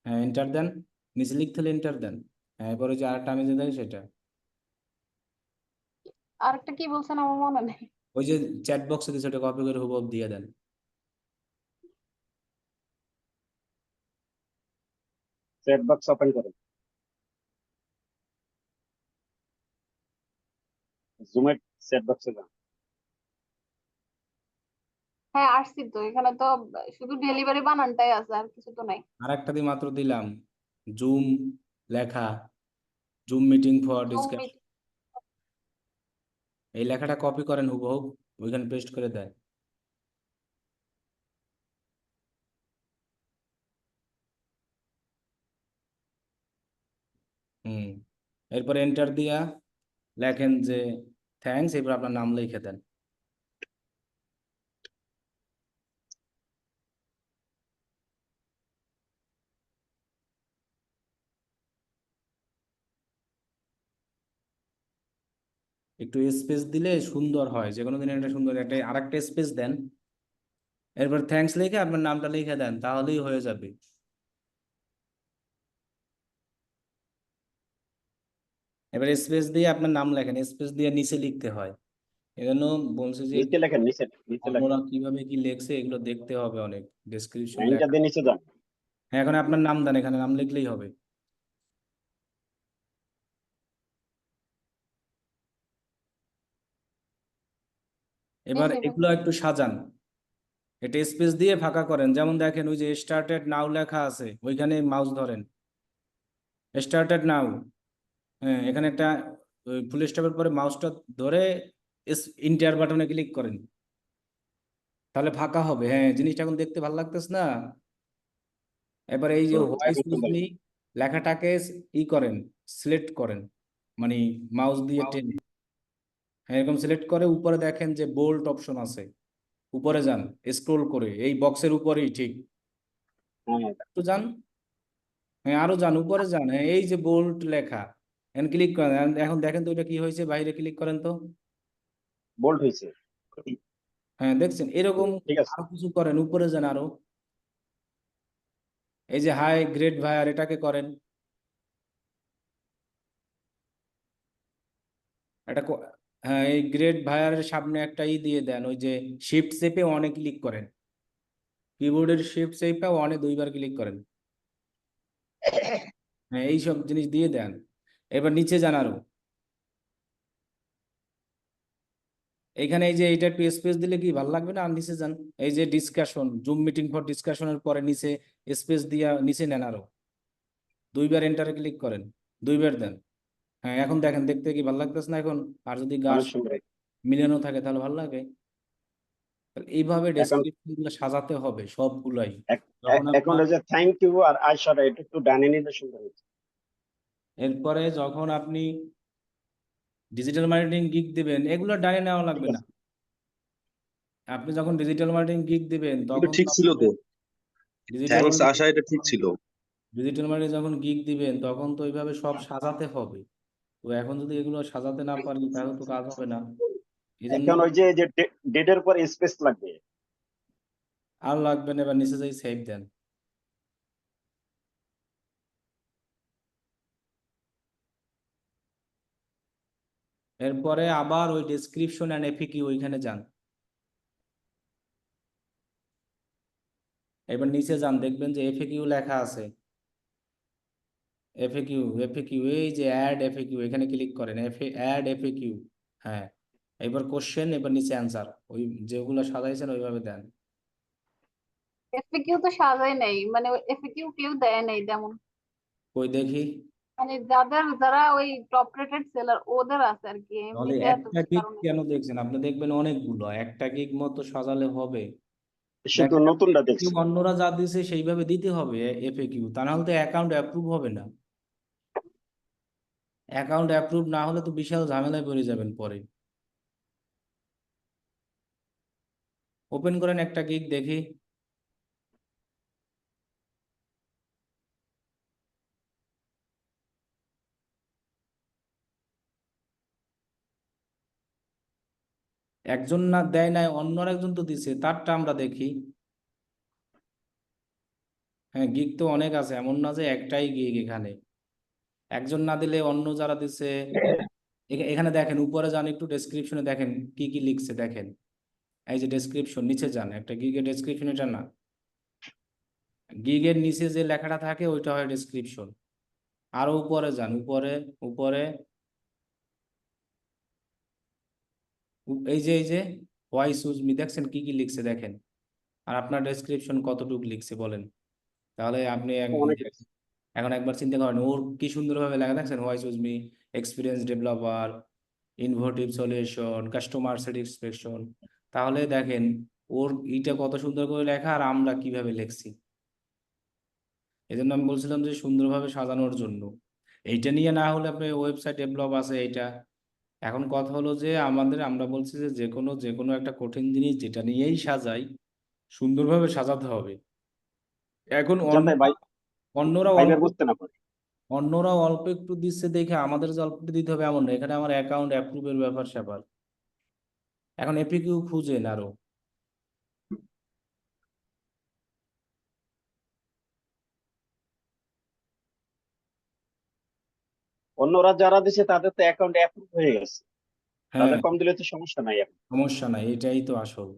হ্যাঁ, এন্টার দেন, নিচে লিখতে হলে এন্টার দেন। হ্যাঁ, এরপর ওই যে আরেকটা আমি যে দেয় সেটা, আরেকটা কি বলছেন আমার মনে নেই। ওই যে চ্যাট বক্সে দিয়েছে ওটা কপি করে হুবহু দিয়ে দেন। চ্যাট বক্স ওপেন করেন, জুমের চ্যাট বক্সে যান। হ্যাঁ আসছি তো, এখানে তো শুধু ডেলিভারি বানানটাই আছে, আর কিছু তো নাই। আরেকটা দিয়ে মাত্র দিলাম, জুম লেখা, zoom meeting for zoom discussion. Meeting. এই লেখাটা কপি করেন হুবহু, ওইখানে পেস্ট করে দেন। হুম, এরপর এন্টার দিয়া লেখেন যে থ্যাঙ্কস, এরপর আপনার নাম লিখে দেন। একটু স্পেস দিলে সুন্দর হয়, যে কোনো দিন একটা সুন্দর একটা আরেকটা স্পেস দেন, এরপর থ্যাঙ্কস লিখে আপনার নামটা লিখে দেন, তাহলেই হয়ে যাবে। এবার স্পেস দিয়ে আপনার নাম লেখেন, স্পেস দিয়ে নিচে লিখতে হয়। এজন্য বলছে যে নিচে লেখেন, নিচে নিচে লেখেন। অন্যরা কিভাবে কি লেখছে এগুলো দেখতে হবে, অনেক ডেসক্রিপশন লাইনটা লেখা। দিয়ে নিচে যান। হ্যাঁ, এখন আপনার নাম দেন, এখানে নাম লিখলেই হবে। এবার লিখে এগুলো ফেলছি। একটু সাজান, এটা স্পেস দিয়ে ফাঁকা করেন। যেমন দেখেন ওই যে স্টার্টেড নাও লেখা আছে, ওইখানে মাউস ধরেন, স্টার্টেড নাও। হ্যাঁ, এখানে একটা ফুল স্টপের পরে মাউসটা ধরে ইন্টার বাটনে ক্লিক করেন, তাহলে ফাঁকা হবে। হ্যাঁ, জিনিসটা এখন দেখতে ভালো লাগতেছে না? এবার এই যে হোয়াই এখন সুন্দর। সুজলি লেখাটাকে ই করেন, সিলেক্ট করেন, মানে মাউস দিয়ে টেনে। হ্যাঁ, এরকম সিলেক্ট করে উপরে দেখেন যে বোল্ড অপশন আছে, উপরে যান, স্ক্রোল করে এই বক্সের উপরেই ঠিক হ্যাঁ, একটু যান। হ্যাঁ, আরো যান, উপরে যান। হ্যাঁ, এই যে বোল্ড লেখা, এখন ক্লিক করেন। এখন দেখেন তো এটা কি হয়েছে, বাইরে ক্লিক করেন তো। বোল্ড হয়েছে। হ্যাঁ, দেখছেন এরকম। ঠিক আছে। আরো কিছু করেন, উপরে যান আরো, এই যে হাই গ্রেড ভায়ার এটাকে করেন। এটা হ্যাঁ, এই গ্রেড ভায়ারের সামনে একটা ই দিয়ে দেন, ওই যে শিফট চেপে অনেক ক্লিক করেন, কিবোর্ডের শিফট চেপে অনেক দুইবার ক্লিক করেন। হ্যাঁ, এইসব জিনিস দিয়ে দেন। এবার নিচে যান আরো, এখানে এই যে এইটা একটু স্পেস দিলে কি ভালো লাগবে না? আর নিচে যান, এই যে ডিসকাশন, জুম মিটিং ফর ডিসকাশনের পরে নিচে স্পেস দিয়া নিচে নেন আরো, দুইবার এন্টারে ক্লিক করেন, দুইবার দেন। হ্যাঁ, এখন দেখেন দেখতে কি ভালো লাগতেছে না এখন? আর যদি গাছ অনেক সুন্দর। মিলানো থাকে তাহলে ভালো লাগে। তাহলে এইভাবে এখন ডেসক্রিপশন গুলো সাজাতে হবে সবগুলাই। যখন এখন আপনার ওই যে থ্যাংক ইউ আর আইসাটা এটা একটু ডানে নিলে সুন্দর হয়েছে। এরপরে যখন আপনি ডিজিটাল মার্কেটিং গিগ দিবেন, এগুলো ডানে নেওয়া ঠিক লাগবে না। আছে, আপনি যখন ডিজিটাল মার্কেটিং গিগ দিবেন এটা তখন ঠিক ছিল তো, ডিজিটাল থ্যাঙ্কস আশা এটা ঠিক ছিল। ডিজিটাল মার্কেটিং যখন গিগ দিবেন তখন তো ওইভাবে সব সাজাতে হবে। তো এখন যদি এগুলো সাজাতে না পারি তাহলে তো কাজ হবে না। এই জন্য এখন ওই যে ডেটের পর স্পেস লাগবে। আর লাগবে না, এবার নিচে যাই সেভ দেন। এরপরে আবার ওই ডেসক্রিপশন অ্যান্ড এফিকিউ ওইখানে যান, এবার নিচে যান, দেখবেন যে এফিকিউ লেখা আছে। এফএকিউ, এফএকিউ, এই যে অ্যাড এফএকিউ, এখানে ক্লিক করেন, অ্যাড এফএকিউ। হ্যাঁ, এবার কোশ্চেন, এবার নিচে অ্যান্সার, ওই যেগুলো সাজাইছেন ওইভাবে দেন। এফএকিউ তো সাজাই নাই, মানে এফএকিউ কেউ দেয় নাই তেমন। কই দেখি, মানে যারা ওই টপ রেটেড সেলার ওদের আছে আর কি, তাহলে এমনিতে এত একটা কি গিগ কারণে। কেন দেখছেন? আপনি দেখবেন অনেকগুলো, একটা গিগ মতো সাজালে হবে? শুধু দেখা যাচ্ছে নতুনটা FAQ দেখছি। অন্যরা যা দিছে সেইভাবে দিতে হবে FAQ, তা না হলে তো অ্যাকাউন্ট অ্যাপ্রুভ হবে না। অ্যাকাউন্ট অ্যাপ্রুভ না হলে তো বিশাল ঝামেলায় পড়ে যাবেন পরে। ওপেন করেন একটা গিগ দেখি। একজন না দেয় নাই, অন্য একজন তো দিছে, তারটা আমরা দেখি। হ্যাঁ, গিগ তো অনেক আছে, এমন না যে একটাই গিগ এখানে। একজন না দিলে অন্য যারা দিছে, এখানে দেখেন উপরে যান, একটু ডেসক্রিপশনে দেখেন কি কি লিখছে দেখেন। এই যে ডেসক্রিপশন, নিচে যান, একটা গিগের ডেসক্রিপশন, এটা না, গিগের নিচে যে লেখাটা থাকে ওইটা হয় ডেসক্রিপশন। আরো উপরে যান, উপরে, উপরে, এই যে হোয়াই সুজ মি, দেখছেন কি কি লিখছে দেখেন। আর আপনার ডেসক্রিপশন কতটুকু লিখছে বলেন। তাহলে আপনি অনেক। এখন একবার চিন্তা করেন ওর কি সুন্দরভাবে লেখা, দেখছেন why choose me, experience developer, innovative solution, customer satisfaction. তাহলে দেখেন ওর ইটা কত সুন্দর করে লেখা, আর আমরা কিভাবে লিখছি। এই জন্য আমি বলছিলাম যে সুন্দরভাবে সাজানোর জন্য। এইটা নিয়ে না হলে আপনি ওয়েবসাইট ডেভেলপ আছে এইটা। এখন কথা হলো যে আমরা বলছি যে যে কোনো একটা কঠিন জিনিস যেটা নিয়েই সাজাই, সুন্দরভাবে সাজাতে হবে। এখন যাতে ভাই অন্যরা ভাইবার অল্প বুঝতে না পারে। অন্যরা অল্প একটু দিচ্ছে দেখে আমাদের যে অল্প একটু দিতে হবে এমন না, এখানে আমার অ্যাকাউন্ট অ্যাপ্রুভের ব্যাপার স্যাপার। এখন এপিকিউ খুঁজেন আরো। অন্যরা যারা দিছে তাদের তো অ্যাকাউন্ট অ্যাপ্রুভ হয়ে গেছে, হ্যাঁ, তাদের কম দিলে তো সমস্যা নাই এখন। সমস্যা নাই, এটাই তো আসল।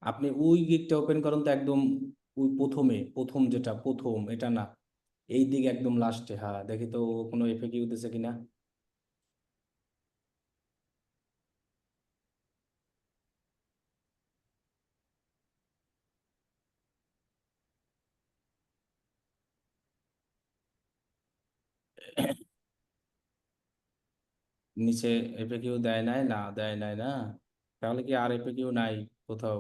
আপনি ওই গিকটা ওপেন করেন তো একদম, ওই প্রথম যেটা প্রথম, এটা না, এই দিক একদম লাস্টে। হ্যাঁ, দেখি তো ও কোনো এফএকিউ দিছে কিনা। নিচে এফএকিউ দেয় নাই, না দেয় নাই না, তাহলে কি আর এফএকিউ নাই কোথাও?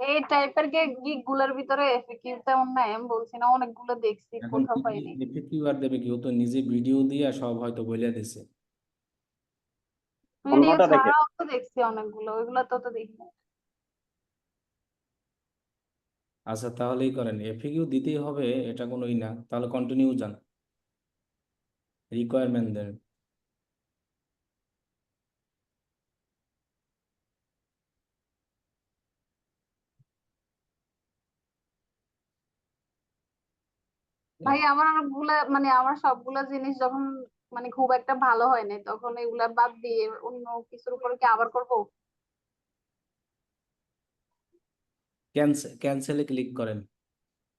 এই টাইপের গিগ গুলার ভিতরে এফএকিউ তেমন নাই, আমি বলছি না, অনেকগুলো দেখছি, এখন কোথাও কি পাইনি। এফএকিউ আর দেবে কি? ও তো নিজে ভিডিও দিয়ে সব হয়তো বলে দিছে। ভিডিও অন্যটা দেখে। ছাড়াও তো দেখছি অনেকগুলো, ওইগুলো তো দেখি না। আচ্ছা, তাহলেই করেন, এফএকিউ দিতেই হবে, এটা কোনোই না, তাহলে কন্টিনিউ যান, রিকোয়ারমেন্ট দেন। ভাই আমার অনেকগুলা মানে আমার সবগুলা জিনিস যখন মানে খুব একটা ভালো হয় নাই, তখন এগুলা বাদ দিয়ে অন্য কিছুর উপরে কি আবার করব? ক্যান্সেলে ক্লিক করেন।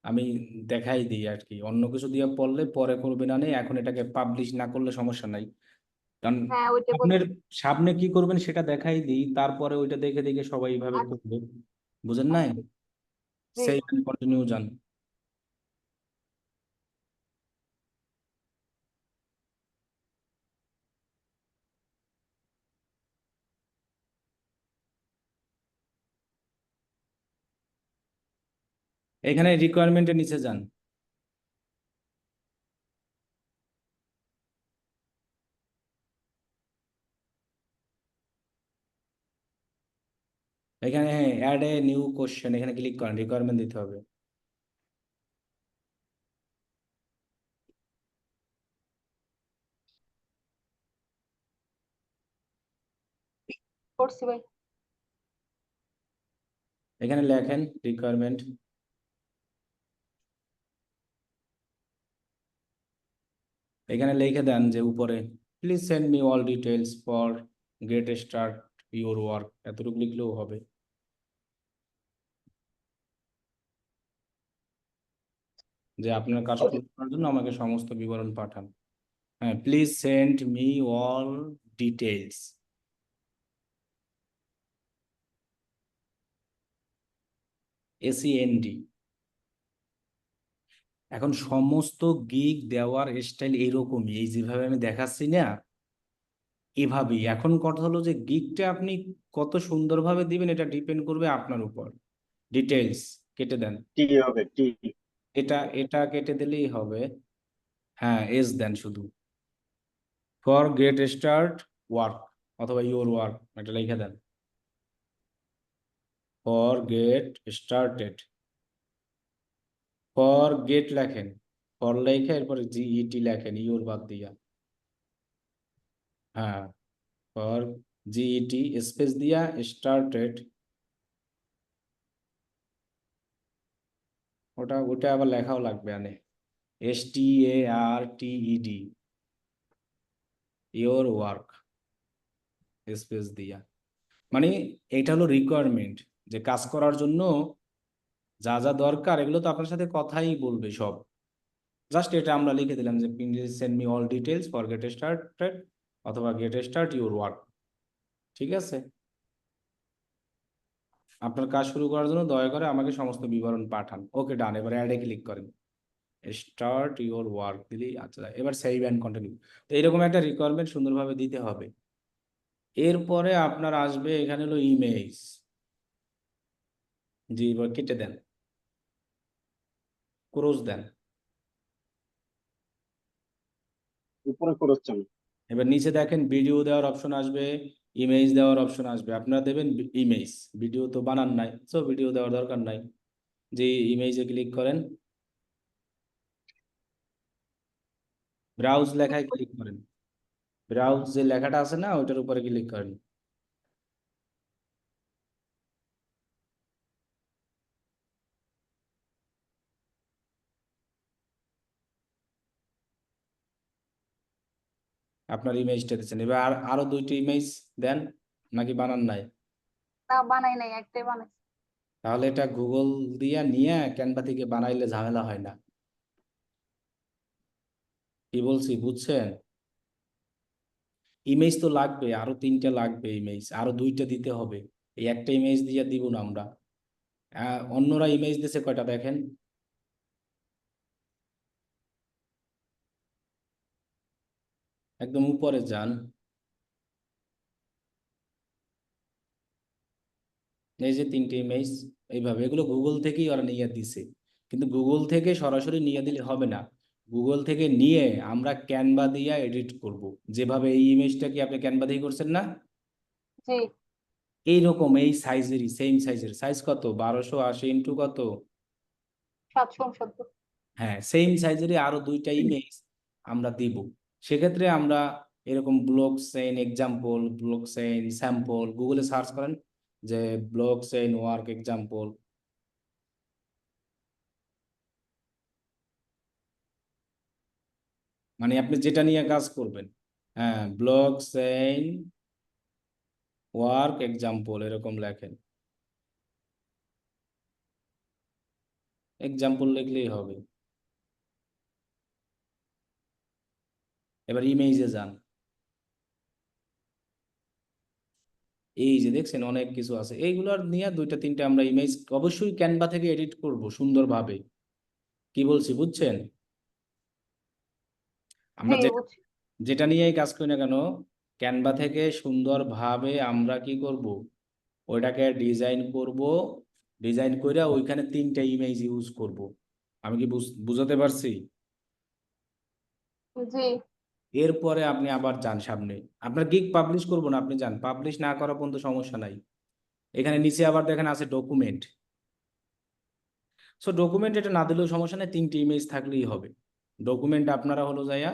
আমি দেখাই দিই আর কি, অন্য কিছু দিয়ে পড়লে পরে করবে না, নেই এখন এটাকে পাবলিশ না করলে সমস্যা নাই। কারণ হ্যাঁ, ওইটা আপনার বলছি। সামনে কি করবেন সেটা দেখাই দিই, তারপরে ওইটা দেখে দেখে সবাই এইভাবে আচ্ছা, করবে। বুঝেন নাই? আচ্ছা, জি। সেই কন্টিনিউ যান। এখানে রিকোয়ারমেন্টের নিচে যান। এখানে অ্যাড এ নিউ কোশ্চেন, এখানে ক্লিক করেন, রিকোয়ারমেন্ট দিতে হবে। করছি ভাই। এখানে লেখেন রিকোয়ারমেন্ট। এখানে লিখে দেন যে উপরে please send me all details for get start your work, এতটুকু লিখলেও হবে। যে আপনার কাজ শুরু করার জন্য আমাকে সমস্ত বিবরণ পাঠান। হ্যাঁ, please send me all details. SEND। এখন সমস্ত গিগ দেওয়ার স্টাইল এইরকমই, এই যেভাবে আমি দেখাচ্ছি না এভাবেই। এখন কথা হলো যে গিগটা আপনি কত সুন্দরভাবে দিবেন এটা ডিপেন্ড করবে আপনার উপর। ডিটেলস কেটে দেন, টি হবে টি। এটা কেটে দিলেই হবে। হ্যাঁ, এস দেন শুধু, ফর গেট স্টার্ট ওয়ার্ক অথবা ইউর ওয়ার্ক এটা লিখে দেন। For get started, for get লেখেন, ফর লেখে এরপরে GET লেখেন ইউর বাদ দিয়া। হ্যাঁ, ফর GET স্পেস দিয়া স্টার্টেড, ওটা আবার লেখাও লাগবে আনে, STARTED ইউর ওয়ার্ক স্পেস দিয়া। মানে এটা হলো রিকোয়ারমেন্ট, যে কাজ করার জন্য যা যা দরকার এগুলো তো আপনার সাথে কথাই বলবে সব। জাস্ট এটা আমরা লিখে দিলাম যে please send me all details for get started অথবা গেট স্টার্ট ইউর ওয়ার্ক। ঠিক আছে, আপনার কাজ শুরু করার জন্য দয়া করে আমাকে সমস্ত বিবরণ পাঠান। ওকে, ডান। এবার অ্যাডে ক্লিক করেন, স্টার্ট ইউর ওয়ার্ক দিলেই আচ্ছা, এবার সেভ অ্যান্ড কন্টিনিউ। তো এরকম একটা রিকোয়ারমেন্ট সুন্দরভাবে দিতে হবে। এরপরে আপনার আসবে এখানে হলো ইমেজ। জি, এবার কেটে দেন, ক্রস দেন। উপরে করছেন। এবার নিচে দেখেন ভিডিও দেওয়ার অপশন আসবে, ইমেজ দেওয়ার অপশন আসবে। আপনারা দেবেন ইমেজ, ভিডিও তো বানান নাই, সো ভিডিও দেওয়ার দরকার নাই। যে ইমেজে ক্লিক করেন, ব্রাউজ লেখায় ক্লিক করেন, ব্রাউজ যে লেখাটা আছে না ওইটার উপরে ক্লিক করেন। আপনার ইমেজটা দিচ্ছেন। এবার আরো দুইটি ইমেজ দেন, নাকি বানান নাই? না বানাই নাই, একটাই বানাইছি। তাহলে এটা গুগল দিয়া নিয়ে ক্যানভা থেকে বানাইলে ঝামেলা হয় না। কি বলছি বুঝছেন? ইমেজ তো লাগবে, আরো 3টা লাগবে ইমেজ, আরো 2টা দিতে হবে। এই একটা ইমেজ দিয়ে দিব না আমরা। অন্যরা ইমেজ দিছে কয়টা দেখেন। একদম উপরে যান, এই যে 3টে ইমেজ, এইভাবে এগুলো গুগল থেকেই ওরা নিয়ে দিছে। কিন্তু গুগল থেকে সরাসরি নিয়ে দিলে হবে না, গুগল থেকে নিয়ে আমরা ক্যানভা দিয়ে এডিট করব। যেভাবে এই ইমেজটা কি আপনি ক্যানভা দিয়ে করছেন না, জি। এইরকম এই সাইজেরই, সেম সাইজের। সাইজ কত? 1280 ইন্টু কত? 769। হ্যাঁ, সেম সাইজেরই আরো 2টা ইমেজ আমরা দিব। সেক্ষেত্রে আমরা এরকম block chain example, block chain sample গুগলে সার্চ করেন, যে ব্লক চেইন ওয়ার্ক এক্সাম্পল, মানে আপনি যেটা নিয়ে কাজ করবেন। হ্যাঁ, ব্লক চেইন ওয়ার্ক এক্সাম্পল এরকম লেখেন, এক্সাম্পল লিখলেই হবে। এবার ইমেজে যান, এই যে দেখছেন অনেক কিছু আছে, এইগুলোর নিয়ে 2টা 3টা আমরা ইমেজ অবশ্যই ক্যানভা থেকে এডিট করব সুন্দরভাবে। কি বলছি বুঝছেন? জি আমরা যেটা বুঝছি। যেটা নিয়েই কাজ করি না কেন, ক্যানভা থেকে সুন্দরভাবে আমরা কি করব, ওইটাকে ডিজাইন করব। ডিজাইন করে ওইখানে 3টা ইমেজ ইউজ করব। আমি কি বুঝাতে পারছি? জি। এরপরে আপনি আবার যান সামনে, আপনার গিগ পাবলিশ করবো না, আপনি যান, পাবলিশ না করা পর্যন্ত সমস্যা নাই। এখানে নিচে আবার দেখেন আছে ডকুমেন্ট। সো ডকুমেন্ট এটা না দিলেও সমস্যা নেই, 3টি ইমেজ থাকলেই হবে। ডকুমেন্ট আপনারা হলো যাইয়া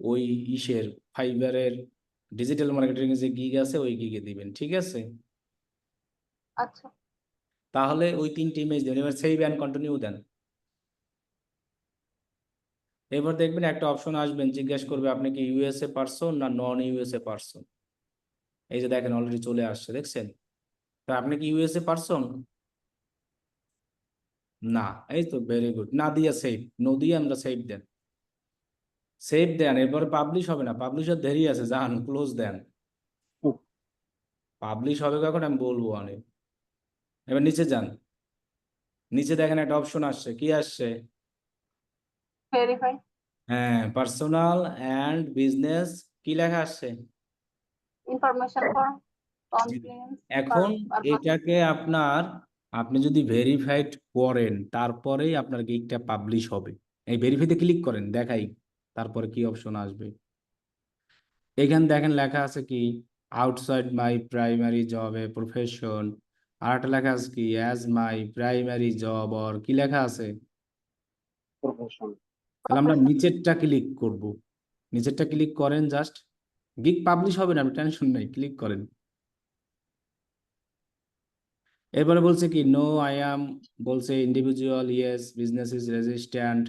ওই ইসের ফাইবারের ডিজিটাল মার্কেটিং যে গিগ আছে ওই গিগে দিবেন, ঠিক আছে? আচ্ছা, তাহলে ওই 3টি ইমেজ দেবেন। এবার সেভ অ্যান্ড কন্টিনিউ দেন। এবার দেখবেন একটা অপশন আসবেন, জিজ্ঞেস করবে আপনি কি ইউএসএ পারসন না নন ইউএসএ পারসন। এই যে দেখেন অলরেডি চলে আসছে, দেখছেন? তা আপনি কি ইউএসএ পারসন? না, এই তো ভেরি গুড। না দিয়ে সেভ, নো দিয়ে আমরা সেভ দেন। সেভ দেন, এরপরে পাবলিশ হবে না, পাবলিশের দেরি আছে, যান ক্লোজ দেন। হুম, পাবলিশ হবে কখন আমি বলবো অনেক। এবার নিচে যান, নিচে দেখেন একটা অপশন আসছে, কি আসছে? ভেরিফাই হ্যাঁ, পার্সোনাল অ্যান্ড বিজনেস, কি লেখা আসছে? Information for G. কমপ্লেন্স এখন পারপাস। এটাকে আপনি যদি ভেরিফাইড করেন তারপরেই আপনার গিগটা পাবলিশ হবে। এই ভেরিফাইতে ক্লিক করেন, দেখাই তারপরে কি অপশন আসবে। এখানে দেখেন লেখা আছে কি, outside my primary job a profession. আর একটা লেখা আছে কি, as my primary job, or কি লেখা আছে? প্রফেশন। তাহলে আমরা নিচেরটা ক্লিক করব। নিচেরটা ক্লিক করেন জাস্ট, গিগ পাবলিশ হবে না, টেনশন নেই, ক্লিক করেন। এরপরে বলছে কি, নো আই অ্যাম, বলছে individual, yes business is resistant.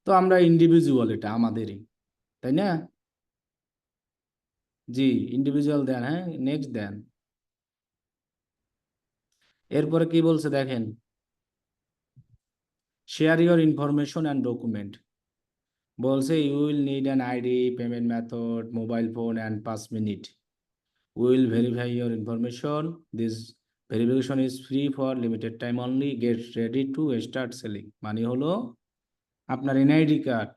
তো আমরা ইন্ডিভিজুয়াল, এটা আমাদেরই, তাই না? জি, ইন্ডিভিজুয়াল দেন, হ্যাঁ নেক্সট দেন। এরপরে কি বলছে দেখেন, share your information and document. বলছে you will need an ID, payment method, mobile phone and 5 minute. We will verify your information. This verification is free for limited time only. Get ready to start selling. মানে হলো আপনার NID card,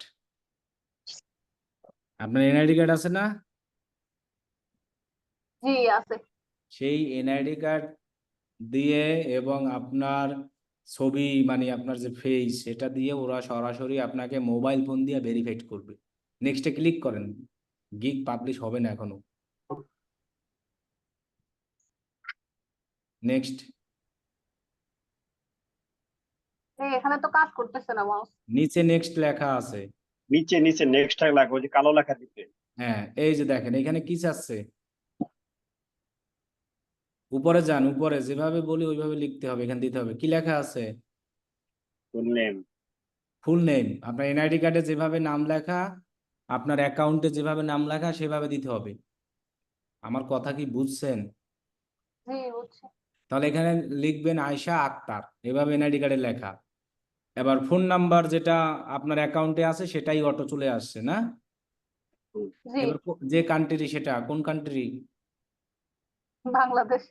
আপনার NID card আছে না? জি আছে। সেই NID card দিয়ে এবং আপনার ছবি, মানে আপনার যে ফেস, সেটা দিয়ে ওরা সরাসরি আপনাকে মোবাইল ফোন দিয়ে ভেরিফাইড করবে। নেক্সটে ক্লিক করেন, গিগ পাবলিশ হবে না এখনো। নেক্সট। এই এখানে তো কাজ করতেছে না মাউস। নিচে নেক্সট লেখা আছে। নিচে নিচে নেক্সট লাগবে, ওই যে কালো লেখা দিতে। হ্যাঁ, এই যে দেখেন এখানে কি চাচ্ছে, উপরে যান, উপরে যেভাবে বলি ওইভাবে লিখতে হবে, এখানে দিতে হবে কি লেখা আছে? বললেন ফুল নেম। আপনার এনআইডি কার্ডে যেভাবে নাম লেখা, আপনার অ্যাকাউন্টে যেভাবে নাম লেখা সেভাবে দিতে হবে। আমার কথা কি বুঝছেন? জি বুঝছি। তাহলে এখানে লিখবেন আয়শা আক্তার, এভাবে এনআইডি কার্ডে লেখা। এবার ফোন নাম্বার যেটা আপনার অ্যাকাউন্টে আছে সেটাই অটো চলে আসছে না? জি এবার যে কান্ট্রি, সেটা কোন কান্ট্রি? বাংলাদেশ।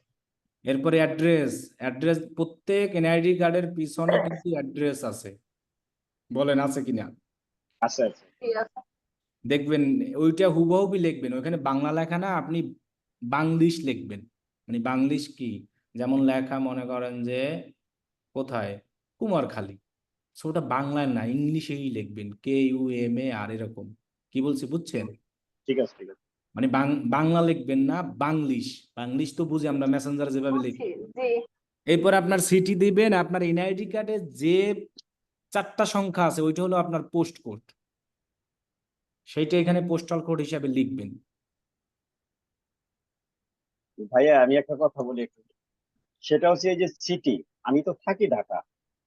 এরপরে অ্যাড্রেস। অ্যাড্রেস প্রত্যেক এনআইডি কার্ডের পিছনে কিন্তু অ্যাড্রেস আছে, বলেন আছে কিনা? আছে আছে। জি আছে। দেখবেন ওইটা হুবহুবই লিখবেন, ওইখানে বাংলা লেখা না, আপনি বাংলিশ লিখবেন। মানে বাংলিশ কি, যেমন লেখা মনে করেন যে কোথায়, কুমারখালী, সো ওটা বাংলায় না, ইংলিশেই লিখবেন, KUMAR এরকম। কি বলছি বুঝছেন? ঠিক আছে ঠিক আছে। মানে বাংলা লিখবেন না, বাংলিশ। বাংলিশ তো বুঝি আমরা মেসেঞ্জার যেভাবে লিখি। বুঝছি। জি এরপর আপনার সিটি দিবেন, আপনার এনআইডি কার্ডে যে 4টা সংখ্যা আছে ওইটা হলো আপনার পোস্ট কোড, সেইটা এখানে পোস্টাল কোড হিসাবে লিখবেন। ভাইয়া আমি একটা কথা বলি একটু, সেটা হচ্ছে এই যে সিটি, আমি তো থাকি ঢাকা,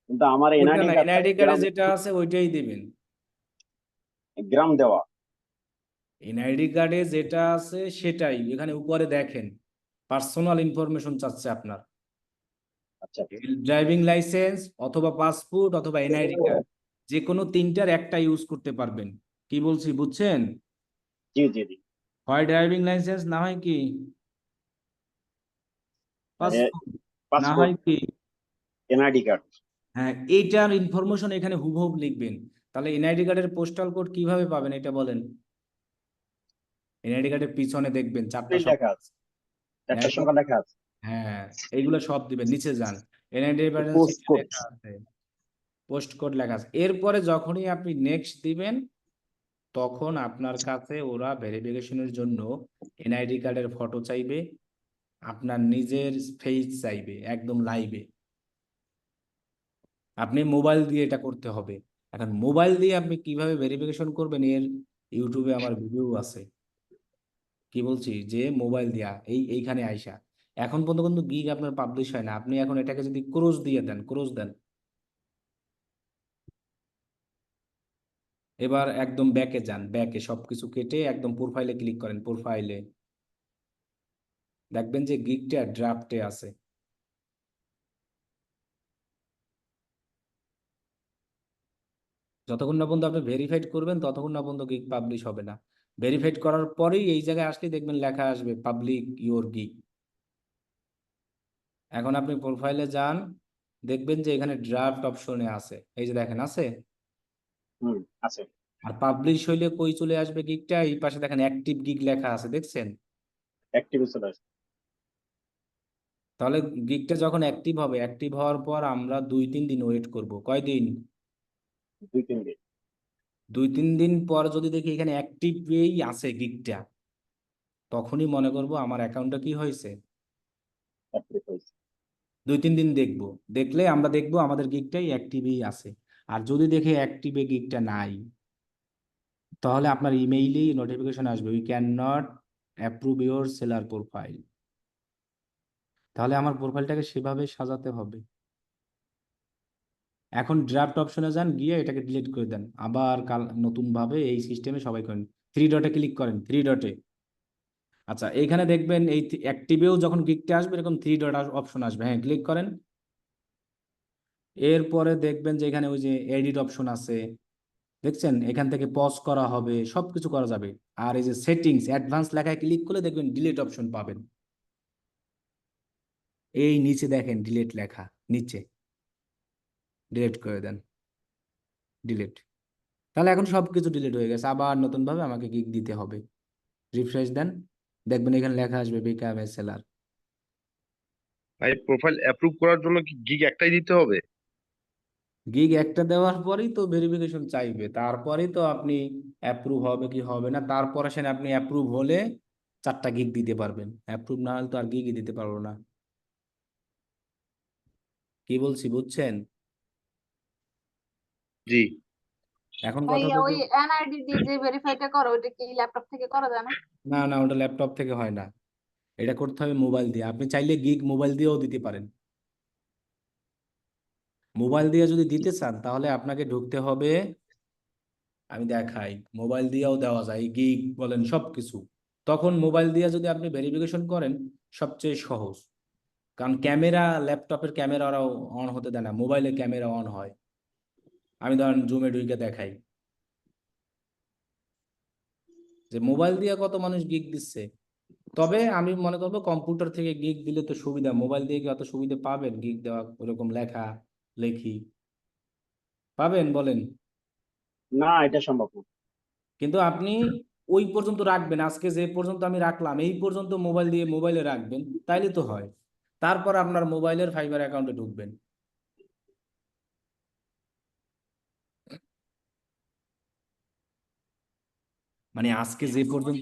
কিন্তু আমার ওইটা এনআইডি না, কার্ডটা এনআইডি কার্ডে গ্রাম, যেটা আছে ওইটাই দিবেন। গ্রাম দেওয়া। এনআইডি কার্ডে যেটা আছে সেটাই, এখানে উপরে দেখেন পার্সোনাল ইনফরমেশন চাচ্ছে আপনার, আচ্ছা ড্রাইভিং লাইসেন্স অথবা পাসপোর্ট অথবা এনআইডি কার্ড, যে কোনো 3টার একটা ইউজ করতে পারবেন। কি বলছি বুঝছেন? জি জি জি। হয় ড্রাইভিং লাইসেন্স, না হয় কি পাসপোর্ট, না পাসপোর্ট, হয় কি, এনআইডি কার্ড। হ্যাঁ এইটার ইনফরমেশন এখানে হুবহু লিখবেন। তাহলে এনআইডি কার্ডের পোস্টাল কোড কিভাবে পাবেন এটা বলেন? এনআইডি কার্ডের পিছনে দেখবেন 4টা লেখা সংখ্যা। আছে, একটা সংখ্যা লেখা আছে। হ্যাঁ, এইগুলো সব দিবেন, নিচে যান, এনআইডি পোস্ট কোড। লেখা আছে, পোস্ট কোড লেখা আছে। এরপরে যখনই আপনি নেক্সট দিবেন তখন আপনার কাছে ওরা ভেরিফিকেশনের জন্য এনআইডি কার্ডের ফটো চাইবে, আপনার নিজের ফেস চাইবে একদম লাইভে। আপনি মোবাইল দিয়ে এটা করতে হবে। এখন মোবাইল দিয়ে আপনি কিভাবে ভেরিফিকেশন করবেন, এর ইউটিউবে আমার ভিডিও আছে। কি বলছি যে মোবাইল দিয়া এইখানে আইসা এখন পর্যন্ত কিন্তু গিগ আপনার পাবলিশ হয় না। আপনি এখন এটাকে যদি ক্রোজ দিয়ে দেন, ক্রোজ দেন, এবার একদম ব্যাকে যান, ব্যাকে সবকিছু কেটে একদম প্রোফাইলে ক্লিক করেন। প্রোফাইলে দেখবেন যে গিগটা ড্রাফটে আছে। যতক্ষণ না পর্যন্ত আপনি ভেরিফাইড করবেন ততক্ষণ না পর্যন্ত গিগ পাবলিশ হবে না। ভেরিফাইড করার পরেই এই জায়গায় আসলে দেখবেন লেখা আসবে পাবলিক ইওর গিগ। এখন আপনি প্রোফাইলে যান, দেখবেন যে এখানে ড্রাফট অপশনে আছে, এই যে দেখেন আছে। আছে। আর পাবলিশ হইলে কই চলে আসবে গিগটা, এই পাশে দেখেন অ্যাক্টিভ গিগ লেখা আছে, দেখছেন? অ্যাক্টিভ চলে আসে। তাহলে গিগটা যখন অ্যাক্টিভ হবে, অ্যাক্টিভ হওয়ার পর আমরা 2-3 দিন ওয়েট করব। কয়দিন? 2-3 দিন। 2-3 দিন পর যদি দেখি এখানে অ্যাক্টিভেই আছে গিগটা, তখনই মনে করব আমার অ্যাকাউন্টটা কি হয়েছে। অ্যাক্টিভ হয়েছে। 2-3 দিন দেখব, দেখলে আমরা দেখব আমাদের গিগটাই অ্যাক্টিভেই আছে। আর যদি দেখে অ্যাক্টিভে গিগটা নাই, তাহলে আপনার ইমেইলেই নোটিফিকেশন আসবে we can not approve your seller profile. তাহলে আমার প্রোফাইলটাকে সেভাবে সাজাতে হবে। এখন ড্রাফট অপশনে যান, গিয়ে এটাকে ডিলিট করে দেন, আবার কাল নতুন ভাবে এই সিস্টেমে সবাই করেন। 3 ডটে ক্লিক করেন, 3 ডটে। আচ্ছা, এইখানে দেখবেন এই অ্যাক্টিভেও যখন গিগটা আসবে এরকম 3 ডট অপশন আসবে, হ্যাঁ ক্লিক করেন। এরপরে দেখবেন যে এখানে ওই যে এডিট অপশন আছে, দেখছেন? এখান থেকে পজ করা হবে, সবকিছু করা যাবে। আর এই যে সেটিংস অ্যাডভান্স লেখায় ক্লিক করলে দেখবেন ডিলিট অপশন পাবেন। এই নিচে দেখেন ডিলিট লেখা, নিচে ডিলিট করে দেন, ডিলিট। তাহলে এখন সবকিছু ডিলিট হয়ে গেছে, আবার নতুন ভাবে আমাকে গিগ দিতে হবে। রিফ্রেশ দেন, দেখবেন এখানে লেখা আসবে বিকাম এ সেলার। ভাই প্রোফাইল অ্যাপ্রুভ করার জন্য কি গিগ একটাই দিতে হবে? গিগ একটা দেওয়ার পরেই তো ভেরিফিকেশন চাইবে, তারপরেই তো আপনি অ্যাপ্রুভ হবে কি হবে না, তারপরে সেন আপনি অ্যাপ্রুভ হলে 4টা গিগ দিতে পারবেন, অ্যাপ্রুভ না হলে তো আর গিগই দিতে পারবো না। কি বলছি বুঝছেন? জি। এখন কথা ভাইয়া তো ওই এনআইডি দিয়ে যে ভেরিফাইটা করো ওইটা কি ল্যাপটপ থেকে করা যায় না? না না, ওটা ল্যাপটপ থেকে হয় না, এটা করতে হবে মোবাইল দিয়ে। আপনি চাইলে গিগ মোবাইল দিয়েও দিতে পারেন। মোবাইল দিয়ে যদি দিতে চান তাহলে আপনাকে ঢুকতে হবে, আমি দেখাই, মোবাইল দিয়েও দেওয়া যায় গিগ বলেন সবকিছু। তখন মোবাইল দিয়ে যদি আপনি ভেরিফিকেশন করেন সবচেয়ে সহজ, কারণ ক্যামেরা, ল্যাপটপের ক্যামেরা ওরাও অন হতে দেয় না, মোবাইলে ক্যামেরা অন হয়। আমি ধরেন জুমে ঢুকে দেখাই যে মোবাইল দিয়ে কত মানুষ গিগ দিচ্ছে। তবে আমি মনে করবো কম্পিউটার থেকে গিগ দিলে তো সুবিধা, মোবাইল দিয়ে কি অত সুবিধা পাবেন গিগ দেওয়া, ওরকম লেখা লেখি পাবেন বলেন? না, এটা সম্ভব না। কিন্তু আপনি ওই পর্যন্ত রাখবেন, আজকে যে পর্যন্ত আমি রাখলাম এই পর্যন্ত মোবাইল দিয়ে মোবাইলে রাখবেন, তাইলে তো হয়। তারপর আপনার মোবাইলের ফাইবার অ্যাকাউন্টে ঢুকবেন। মানে আজকে যে পর্যন্ত,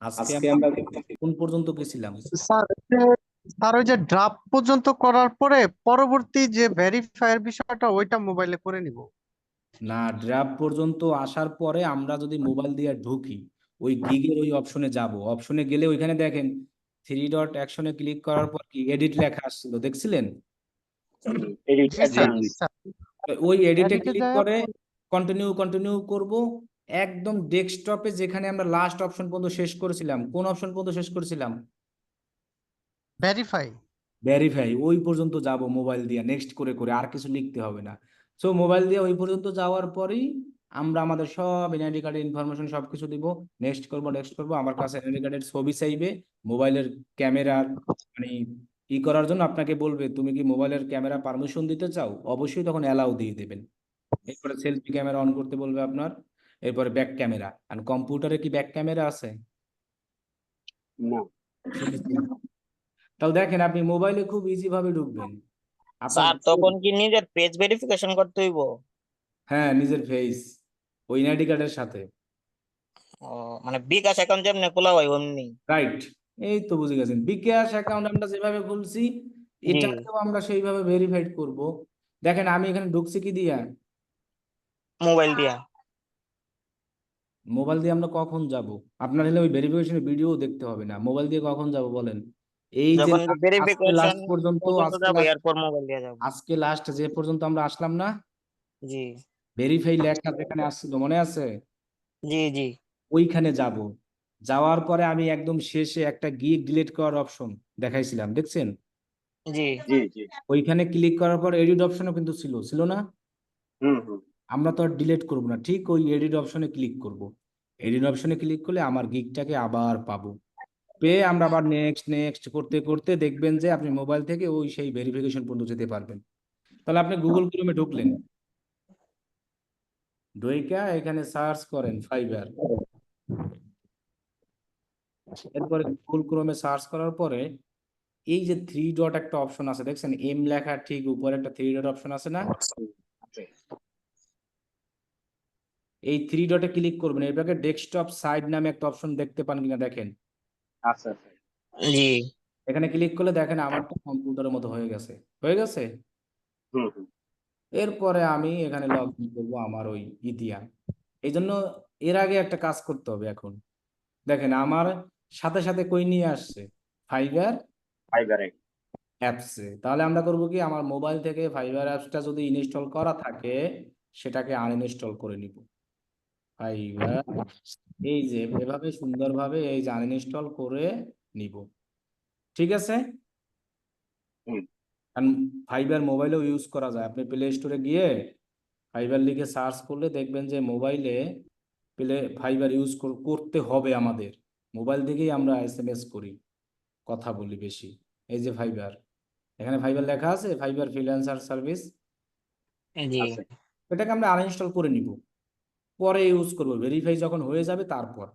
আজকে আজকে আমরা আমরা কোন পর্যন্ত গেছিলাম? স্যার ওই যে ড্রাফট পর্যন্ত করার পরে পরবর্তী যে ভেরিফায়ার বিষয়টা ওইটা মোবাইলে করে নিব। না, ড্রাফট পর্যন্ত আসার পরে আমরা যদি মোবাইল দিয়ে ঢুকি, ওই গিগের ওই অপশনে যাব, অপশনে গেলে ওইখানে দেখেন 3 ডট অ্যাকশনে ক্লিক করার পর কি এডিট লেখা আসছিল, দেখছিলেন? এডিট জি জি স্যার, অ্যাডভান্স। জি। স্যার ওই এডিটে এডিটে ক্লিক যায় করে কন্টিনিউ কন্টিনিউ করব। একদম ডেস্কটপে যেখানে আমরা লাস্ট অপশন পর্যন্ত শেষ করেছিলাম, কোন অপশন পর্যন্ত শেষ করেছিলাম? ভেরিফাই। ভেরিফাই, ওই পর্যন্ত যাব মোবাইল দিয়ে নেক্সট করে করে, আর কিছু লিখতে হবে না। সো মোবাইল দিয়ে ওই পর্যন্ত যাওয়ার পরেই আমরা আমাদের সব এনআইডি কার্ডের ইনফরমেশন সবকিছু দিব, নেক্সট করব নেক্সট করব। আমার কাছে এনআইডি কার্ডের ছবি চাইবে, মোবাইলের ক্যামেরার মানে ই করার জন্য আপনাকে বলবে তুমি কি মোবাইলের ক্যামেরা পারমিশন দিতে চাও, অবশ্যই তখন অ্যালাউ দিয়ে দেবেন। এরপরে সেলফি ক্যামেরা অন করতে বলবে আপনার, এরপরে ব্যাক ক্যামেরা। আর কম্পিউটারে কি ব্যাক ক্যামেরা আছে? না। শুনেছি না। তাহলে দেখেন আপনি মোবাইলে খুব ইজি ভাবে ঢুকবেন আপনার। স্যার তখন কি নিজের পেজ ভেরিফিকেশন করতে হইব? হ্যাঁ, নিজের ফেস ওই এনআইডি কার্ডের সাথে। ও, মানে বিকাশ অ্যাকাউন্ট যেমনি খোলা হয় অমনি? রাইট, এই তো বুঝে গেছেন, বিকাশ অ্যাকাউন্ট আমরা যেভাবে খুলছি জি এটাকেও আমরা সেইভাবে ভেরিফাইড করব। দেখেন আমি এখানে ঢুকছি কি দিয়া, মোবাইল দিয়া। মোবাইল দিয়ে আমরা কখন যাব? আপনার হলে ওই ভেরিফিকেশনের ভিডিও দেখতে হবে না, মোবাইল দিয়ে কখন যাব বলেন? এই যে যখন আজকে ভেরিফিকেশন লাস্ট পর্যন্ত, পর্যন্ত আজকে যাবো লাস্ট, এরপর মোবাইল দিয়ে যাবো। আজকে লাস্ট যে পর্যন্ত আমরা আসলাম না, জি ভেরিফাই লেখা যেখানে আসছিল মনে আছে, জি জি ওইখানে যাব। যাওয়ার পরে আমি একদম শেষে একটা গিগ ডিলিট করার অপশন দেখাইছিলাম, দেখছেন? জি জি জি। ওইখানে ক্লিক করার পর এডিট অপশনও কিন্তু ছিল, ছিল না? হুম হুম। আমরা তো আর ডিলিট করবো না, ঠিক ওই এডিট অপশনে ক্লিক করব। এডিট অপশনে ক্লিক করলে আমার গিগটাকে আবার পাবো, পেয়ে আমরা আবার নেক্সট নেক্সট করতে করতে দেখবেন যে আপনি মোবাইল থেকে ওই সেই ভেরিফিকেশন পর্যন্ত যেতে পারবেন। তাহলে আপনি গুগল ক্রোমে ঢুকলেন, ঢুইকা এখানে সার্চ করেন ফাইবার, এরপরে গুগল ক্রোমে সার্চ করার পরে এই যে থ্রি ডট একটা অপশন আছে দেখছেন, এম লেখা ঠিক উপরে একটা থ্রি ডট অপশন আছে না, আছে। এই থ্রি ডটে ক্লিক করবেন, এরপরে ডেস্কটপ সাইড নামে একটা অপশন দেখতে পান কিনা দেখেন। আচ্ছা আচ্ছা। জি এখানে ক্লিক করলে দেখেন আমারটা কম্পিউটারের মতো হয়ে গেছে, হয়ে গেছে। হুম হুম। এরপরে আমি এখানে লগ ইন করবো আমার ওই ইতিয়া। এই জন্য এর আগে একটা কাজ করতে হবে এখন। দেখেন আমার সাথে সাথে কই নিয়ে আসছে, ফাইবার ফাইবারে। অ্যাপসে। তাহলে আমরা করব কি, আমার মোবাইল থেকে ফাইবার অ্যাপসটা যদি ইনস্টল করা থাকে সেটাকে আনইনস্টল করে নিব। ফাইবার, এই যে এভাবে সুন্দরভাবে এই যে আনইনস্টল করে নিব, ঠিক আছে? হুম। কারণ ফাইবার মোবাইলেও ইউজ করা যায়, আপনি প্লে স্টোরে গিয়ে ফাইবার লিখে সার্চ করলে দেখবেন যে মোবাইলে ফাইবার ইউজ করতে হবে আমাদের। মোবাইল থেকেই আমরা এসএমএস করি, কথা বলি বেশি। এই যে ফাইবার, এখানে ফাইবার লেখা আছে, ফাইবার ফ্রিল্যান্সার সার্ভিস, জি আছে। এটাকে আমরা আনইনস্টল করে নিব, পরে ইউজ করব ভেরিফাই যখন হয়ে যাবে তারপর।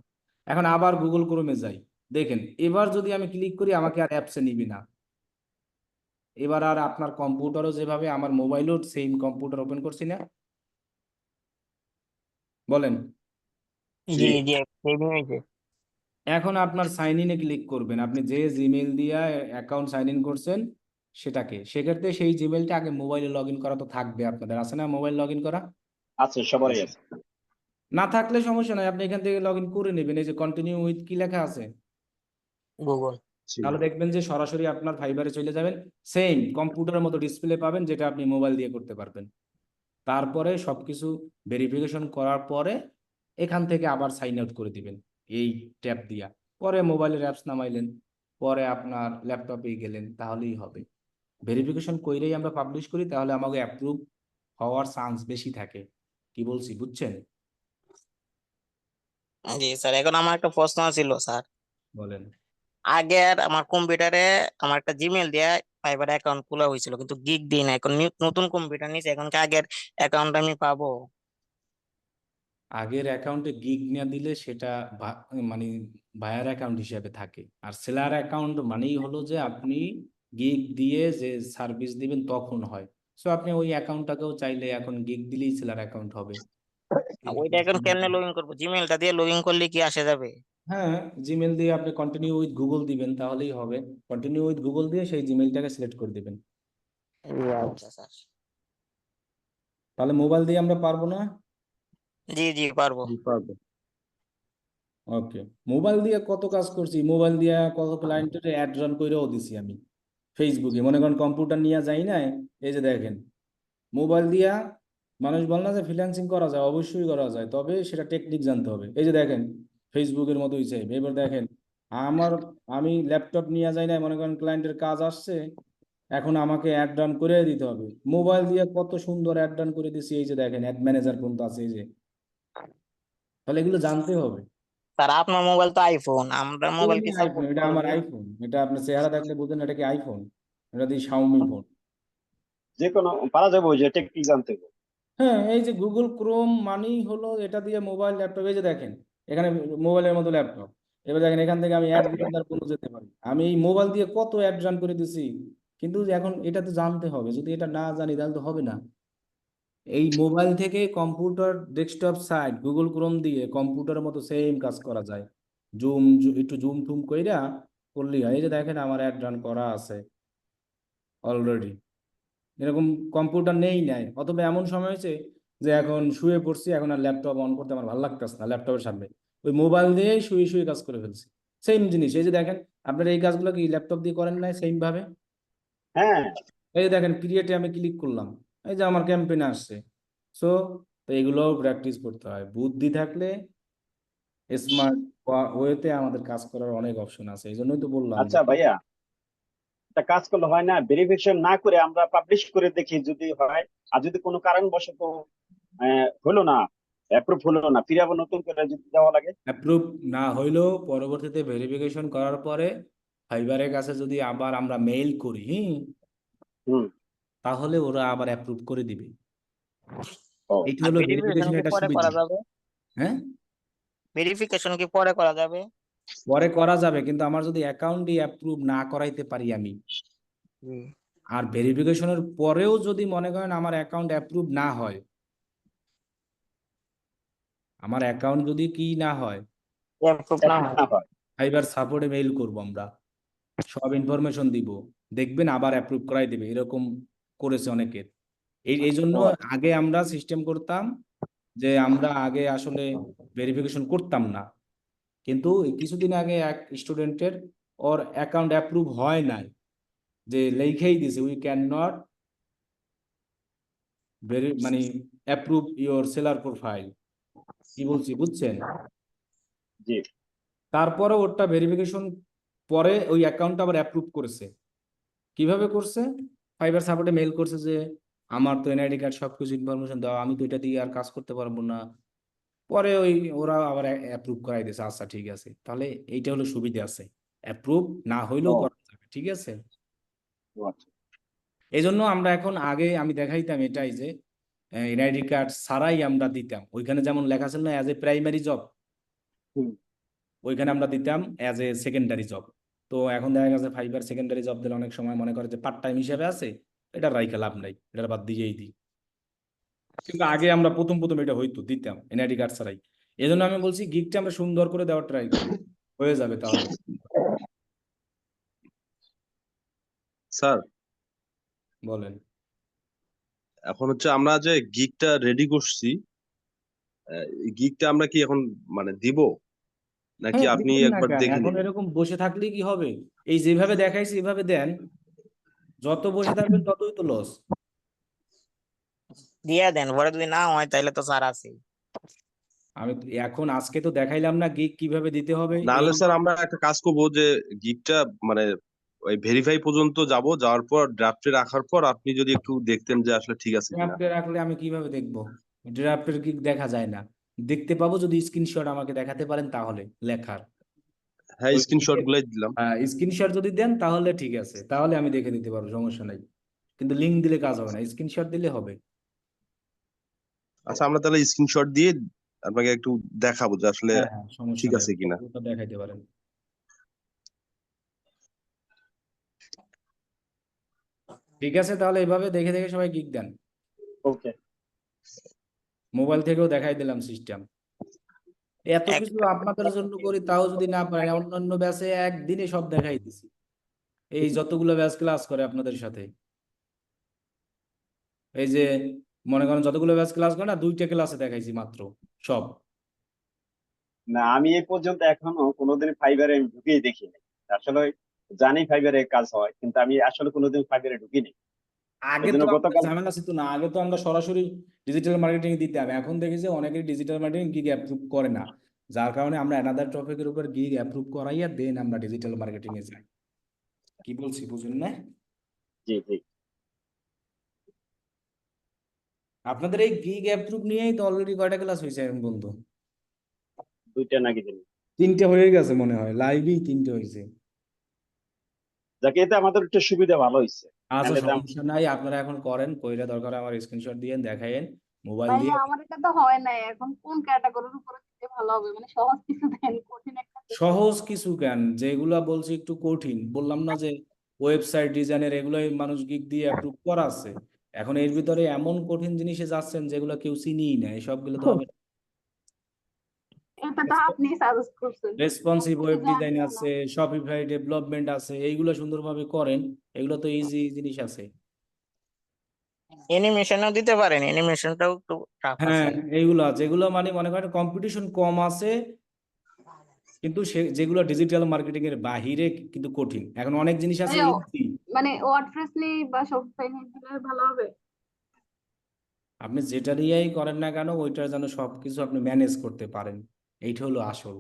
এখন আবার গুগল ক্রোমে যাই, দেখেন এবার যদি আমি ক্লিক করি আমাকে আর অ্যাপসে নিবি না। এবার আর আপনার কম্পিউটারও যেভাবে, আমার মোবাইলও সেম কম্পিউটার ওপেন করছি না, বলেন? জি জি। জি সেভিং হয়েছে। এখন আপনার সাইন ইনে ক্লিক করবেন, আপনি যে জিমেল দিয়ে অ্যাকাউন্ট সাইন ইন করছেন সেটাকে, সেক্ষেত্রে সেই জিমেলটা আগে মোবাইলে লগ ইন করা তো থাকবে, আপনাদের আছে না মোবাইল লগ ইন করা? আছে, সবারই আছে। না থাকলে সমস্যা নাই, আপনি এখান থেকে লগ ইন করে নেবেন। এই যে কন্টিনিউ উইথ কি লেখা আছে, গুগল। জি। তাহলে দেখবেন যে সরাসরি আপনার ফাইবারে চলে যাবেন, সেম কম্পিউটারের মতো ডিসপ্লে পাবেন যেটা আপনি মোবাইল দিয়ে করতে পারবেন। তারপরে সবকিছু ভেরিফিকেশন করার পরে এখান থেকে আবার সাইন আউট করে দিবেন এই ট্যাব দিয়া, পরে মোবাইলের অ্যাপস নামাইলেন, পরে আপনার ল্যাপটপে গেলেন, তাহলেই হবে। ভেরিফিকেশন কইরেই আমরা পাবলিশ করি, তাহলে আমাকে অ্যাপ্রুভ হওয়ার চান্স বেশি থাকে। কি বলছি বুঝছেন? জি স্যার, এখন আমার একটা প্রশ্ন ছিল স্যার। বলেন। আগের আমার কম্পিউটারে আমার একটা জিমেল দিয়ে ফাইবার অ্যাকাউন্ট খোলা হয়েছিল, কিন্তু গিগ দিই না। এখন নতুন কম্পিউটার নিয়েছি, এখন কি আগের অ্যাকাউন্ট আমি পাবো? আগের অ্যাকাউন্টে গিগ না দিলে সেটা মানে বায়ার অ্যাকাউন্ট হিসেবে থাকে, আর সেলার অ্যাকাউন্ট মানেই হলো যে আপনি গিগ দিয়ে যে সার্ভিস দিবেন তখন হয়। সো আপনি ওই অ্যাকাউন্টটাকেও চাইলে এখন গিগ দিলেই সেলার অ্যাকাউন্ট হবে। ওইটা এখন কেমনে লগ ইন করবো? জিমেলটা দিয়ে লগ ইন করলে কি আসে যাবে? হ্যাঁ, জিমেল দিয়ে আপনি কন্টিনিউ উইথ গুগল দিবেন তাহলেই হবে। কন্টিনিউ উইথ গুগল দিয়ে সেই জিমেলটাকে সিলেক্ট করে দিবেন। আচ্ছা স্যার। তাহলে মোবাইল দিয়ে আমরা পারবো না? জি জি পারবো। জি, পারবো। ওকে, মোবাইল দিয়ে কত কাজ করছি, মোবাইল দিয়ে কত ক্লায়েন্টের অ্যাড রান কইরেও দিছি আমি ফেসবুকে। মনে করেন কম্পিউটার নিয়ে যাই না, এই যে দেখেন মোবাইল দিয়া মানুষ বল না যে ফ্রিল্যান্সিং করা যায়, অবশ্যই করা যায়, তবে সেটা টেকনিক জানতে হবে। এই যে দেখেন ফেসবুকের মতোই চাই। এবার দেখেন আমার, আমি ল্যাপটপ নিয়ে যাই না, মনে করেন ক্লায়েন্টের কাজ আসছে, এখন আমাকে অ্যাড রান করে দিতে হবে, মোবাইল দিয়ে কত সুন্দর অ্যাড রান করে দিছি। এই যে দেখেন অ্যাড ম্যানেজার পর্যন্ত আছে এই যে, তাহলে এগুলো জানতে হবে। স্যার আপনার মোবাইল তো আইফোন, আমরা মোবাইল কি আইফোন, সাপোর্ট এটা আমার করবে? আইফোন, এটা আপনার চেহারা দেখলে বুঝেন এটা কি আইফোন, এটা দিয়ে শাওমি ফোন। যে কোনো পারা যাবে, ওই যে টেকনিক জানতে হবে। হ্যাঁ, এই যে গুগল ক্রোম মানেই হলো এটা দিয়ে মোবাইল ল্যাপটপ, এই যে দেখেন এখানে মোবাইলের মতো ল্যাপটপ। এবার দেখেন এখান থেকে আমি অ্যাড ম্যানেজার পর্যন্ত যেতে পারি, আমি এই মোবাইল দিয়ে কত অ্যাড রান করে দিছি। কিন্তু এখন এটা তো জানতে হবে, যদি এটা না জানি তাহলে তো হবে না। এই মোবাইল থেকে computer desktop site Google Chrome দিয়ে কম্পিউটারের মতো সেম কাজ করা যায়। একটু জুম টুম কইরা করলেই হয়। এই যে দেখেন আমার অ্যাড রান করা আছে অলরেডি। এরকম কম্পিউটার নেই নাই, অথবা এমন সময় হয়েছে যে এখন শুয়ে পড়ছি, এখন আর ল্যাপটপ অন করতে আমার ভালো লাগতেছে না ল্যাপটপের সামনে, ওই মোবাইল দিয়ে শুয়ে শুয়ে কাজ করে ফেলছি। সেম জিনিস, এই যে দেখেন আপনারা এই কাজগুলো কি ল্যাপটপ দিয়ে করেন না সেম ভাবে? হ্যাঁ, এই যে দেখেন ক্রিয়েটে আমি ক্লিক করলাম, এই যে আমার ক্যাম্পেইন আসছে। সো তো এগুলোও প্র্যাকটিস করতে হয়। বুদ্ধি থাকলে স্মার্ট ওয়েতে আমাদের কাজ করার অনেক অপশন আছে, এই জন্যই তো বললাম যে আচ্ছা ভাইয়া, একটা কাজ করলে হয় না, ভেরিফিকেশন না করে আমরা পাবলিশ করে দেখি যদি হয়, আর যদি কোনো কারণবশত হলো না, অ্যাপ্রুভ হলো না, ফিরে আবার নতুন করে যদি দেওয়া লাগে। অ্যাপ্রুভ না হইলেও পরবর্তীতে ভেরিফিকেশন করার পরে ফাইবারের কাছে যদি আবার আমরা মেইল করি, হুম। তাহলে ওরা আবার অ্যাপ্রুভ করে দিবে। ও, এইটা আর হলো ভেরিফিকেশন ভেরিফিকেশনের কি একটা পরে সুবিধা। করা যাবে? হ্যাঁ, ভেরিফিকেশন কি পরে করা যাবে? পরে করা যাবে, কিন্তু আমার যদি অ্যাকাউন্টই অ্যাপ্রুভ না করাইতে পারি আমি, হুম। আর ভেরিফিকেশনের পরেও যদি মনে করেন আমার অ্যাকাউন্ট অ্যাপ্রুভ না হয়, আমার অ্যাকাউন্ট যদি কি না হয়, অ্যাপ্রুভ না approve হয়? না হয়। ফাইবার সাপোর্টে মেইল করব আমরা, সব ইনফরমেশন দিব, দেখবেন আবার অ্যাপ্রুভ করাই দেবে। এরকম করেছে অনেকের। এই জন্য ও, আগে আমরা সিস্টেম করতাম যে আমরা আগে আসলে ভেরিফিকেশন করতাম না, কিন্তু এই কিছুদিন আগে এক স্টুডেন্টের ওর অ্যাকাউন্ট অ্যাপ্রুভ হয় নাই, যে লেখেই দিছে উই ক্যান নট মানে অ্যাপ্রুভ ইওর সেলার প্রোফাইল। কি বলছি বুঝছেন? জি। তারপরে ওটা ভেরিফিকেশন পরে ওই অ্যাকাউন্টটা আবার অ্যাপ্রুভ করেছে। কিভাবে করছে? ফাইবার সাপোর্টে মেইল করছে যে আমার তো এনআইডি কার্ড সবকিছু ইনফরমেশন দেওয়া, আমি তো এটা দিয়ে আর কাজ করতে পারবো না। পরে ওই ওরা আবার অ্যাপ্রুভ করাই দিয়েছে। আচ্ছা ঠিক আছে, তাহলে এইটা হলো সুবিধা আছে, অ্যাপ্রুভ না হইলেও ও, করা যাবে। ঠিক আছে, ও আচ্ছা। এই জন্য আমরা এখন আগে আমি দেখাইতাম এটাই যে এনআইডি কার্ড ছাড়াই আমরা দিতাম, ওইখানে যেমন লেখা ছিল না অ্যাজ এ প্রাইমারি জব, হুম। ওইখানে আমরা দিতাম অ্যাজ এ সেকেন্ডারি জব। তো এখন দেখা গেছে ফাইবার সেকেন্ডারি জব দিলে অনেক সময় মনে করে যে পার্ট টাইম হিসেবে আছে, এটা রাইখা লাভ নাই, এটা বাদ দিয়েই দিই। কিন্তু আগে আমরা প্রথম প্রথম এটা হইতো দিতাম এনআইডি কার্ড ছাড়াই। এই জন্য আমি বলছি গিগটা আমরা সুন্দর করে দেওয়ার ট্রাই করি, হয়ে যাবে তাহলে। স্যার, বলেন। এখন হচ্ছে আমরা যে গিগটা রেডি করছি, গিগটা আমরা কি এখন মানে দিব, নাকি হ্যাঁ আপনি দিবেন না একবার কেন, দেখে এখন নেবেন? এরকম বসে থাকলে কি হবে? এই যেভাবে দেখাইছি এভাবে দেন, যত বসে থাকবেন ততই তো লস। দিয়ে দেন, পরে যদি না হয় তাহলে তো স্যার আছে। আমি এখন আজকে তো দেখাইলাম না গিগ কিভাবে দিতে হবে এই। নাহলে স্যার আমরা একটা কাজ করবো যে গিগটা মানে ওই ভেরিফাই পর্যন্ত যাব, যাওয়ার পর ড্রাফটে রাখার পর আপনি যদি একটু দেখতেন যে আসলে ঠিক আছে কিনা। ড্রাফটে রাখলে আমি কিভাবে দেখবো? ড্রাফটের গিগ দেখা যায় না। দেখতে পাবো যদি স্ক্রিনশট আমাকে দেখাতে পারেন তাহলে লেখার। হ্যাঁ, ওই স্ক্রিনশট গুলাই দিলাম। স্ক্রিনশট যদি দেন তাহলে ঠিক আছে, তাহলে আমি দেখে দিতে পারবো, সমস্যা নাই। কিন্তু লিঙ্ক দিলে কাজ হবে না, স্ক্রিনশট দিলে হবে। আচ্ছা, আমরা তাহলে স্ক্রিনশট দিয়ে আপনাকে একটু দেখাবো যে আসলে হ্যাঁ হ্যাঁ, সমস্যা ঠিক নাই, আছে কিনা। ওটা দেখাইতে পারেন। ঠিক আছে, তাহলে এভাবে দেখে দেখে সবাই গিগ দেন। ওকে। মোবাইল থেকেও দেখাই দিলাম সিস্টেম। এত এক কিছু আপনাদের জন্য করি, তাও যদি না পারেন, অন্যান্য ব্যাচে একদিনে সব দেখাই দিছি। এই যতগুলো ব্যাচ ক্লাস করে আপনাদের সাথে, এই যে মনে করেন যতগুলো ব্যাচ ক্লাস করে না, 2টা ক্লাসে দেখাইছি মাত্র সব। না, আমি এই পর্যন্ত এখনো কোনোদিন ফাইবারে আমি ঢুকেই দেখিনি। আসলে জানি ফাইবারে কাজ হয়, কিন্তু আমি আসলে কোনোদিন ফাইবারে ঢুকিনি। এই আগে জন্য তো আমাদের গতকাল, ঝামেলা ছিল না, আগে তো আমরা সরাসরি ডিজিটাল মার্কেটিং দিতাম। এখন দেখি যে অনেকেই ডিজিটাল মার্কেটিং গিগ অ্যাপ্রুভ করে না, যার কারণে আমরা অ্যানাদার টপিকের উপর গিগ অ্যাপ্রুভ করাইয়া দেন আমরা ডিজিটাল মার্কেটিং এ যাই। কি বলছি বুঝুন না? জি জি, আপনাদের এই গিগ অ্যাপ্রুভ নিয়েই তো অলরেডি কয়টা ক্লাস হয়েছে এখন বন্ধু? 2টা নাকি জানি। 3টে হয়ে গেছে মনে হয়, লাইভেই 3টে হয়েছে। যাকে এতে আমাদের একটু সুবিধা ভালো হয়েছে। আচ্ছা নাহলে তো সমস্যা নাই, আপনারা এখন করেন, কইরা দরকার আমার স্ক্রিনশট দিয়ে দেখায়েন মোবাইল দিয়ে। ভাইয়া আমার এটা তো হয় নাই, এখন কোন ক্যাটাগরির উপরে দিতে ভালো হবে? মানে সহজ কিছু দেন, কঠিন একটা দেন। সহজ কিছু কেন, যেগুলা বলছি একটু কঠিন, বললাম না যে ওয়েবসাইট ডিজাইনের এগুলোই মানুষ গিগ দিয়ে অ্যাপ্রুভ করা আছে। এখন এর ভিতরে এমন কঠিন জিনিসে যাচ্ছেন যেগুলো কেউ চিনিই না, সবগুলো তো হবে না। এটা তো আপনি সাজেস্ট করছেন। রেসপন্সিভ কিছু ওয়েব জানিও ডিজাইন না। আছে, শপিফাই ডেভেলপমেন্ট আছে, এইগুলো সুন্দরভাবে করেন, এগুলো তো ইজি জিনিস আছে। অ্যানিমেশনও দিতে পারেন, অ্যানিমেশনটাও একটু টাফ হ্যাঁ, আছে। এইগুলো যেগুলো মানে মনে করেন কম্পিটিশন কম আছে, কিন্তু সে যেগুলো ডিজিটাল মার্কেটিং এর বাহিরে কিন্তু কঠিন। এখন অনেক জিনিস আছে মানে ইজি, মানে ওয়ার্ডপ্রেস নিয়ে বা শপিফাই নিয়ে দিলে ভালো হবে। আপনি যেটা দিয়েই করেন না কেন ওইটার যেন সবকিছু আপনি ম্যানেজ করতে পারেন, এইটা হলো আসল।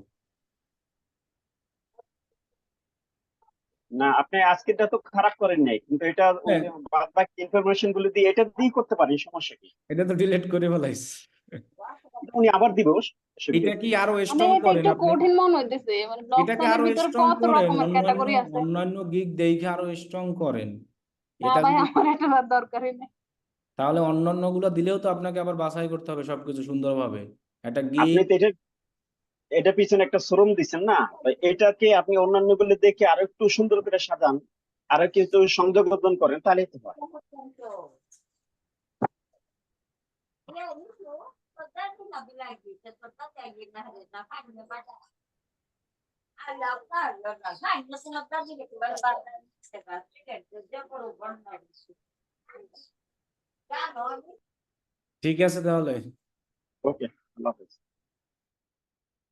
না, আপনি আজকেরটা তো খারাপ করেন নাই, কিন্তু এটা হ্যাঁ, বাদ বাকি ইনফরমেশন গুলো দিয়ে এটা দিয়ে করতে পারি, সমস্যা কি? এটা তো ডিলিট করে ফেলাইছি। উনি আবার দিব, অসুবিধা এটা কি? কি আরো মানে স্ট্রং এটা করেন একটু আপনি, কঠিন মনে হইতেছে, মানে ব্লগ এটাকে সাইটের আরো ভিতরে স্ট্রং কত করেন, রকমের অন্যান্য ক্যাটাগরি আছে। অন্যান্য গিগ দেখে আরো স্ট্রং করেন। না এটা ভাই, যদি আমার এটা দরকারই নেই। তাহলে অন্যান্য গুলো দিলেও তো আপনাকে আবার বাছাই করতে হবে সবকিছু সুন্দরভাবে। একটা আপনি গিগ তো এটা পিছনে একটা শোরুম দিচ্ছেন না, তো এটাকে আপনি অন্যান্য গুলো দেখে আরো একটু সুন্দর করে সাজান, আরো কিছু সংযোজন করেন, তাহলে তো হয়। ঠিক আছে তাহলে। ওকে, আল্লাহ হাফেজ।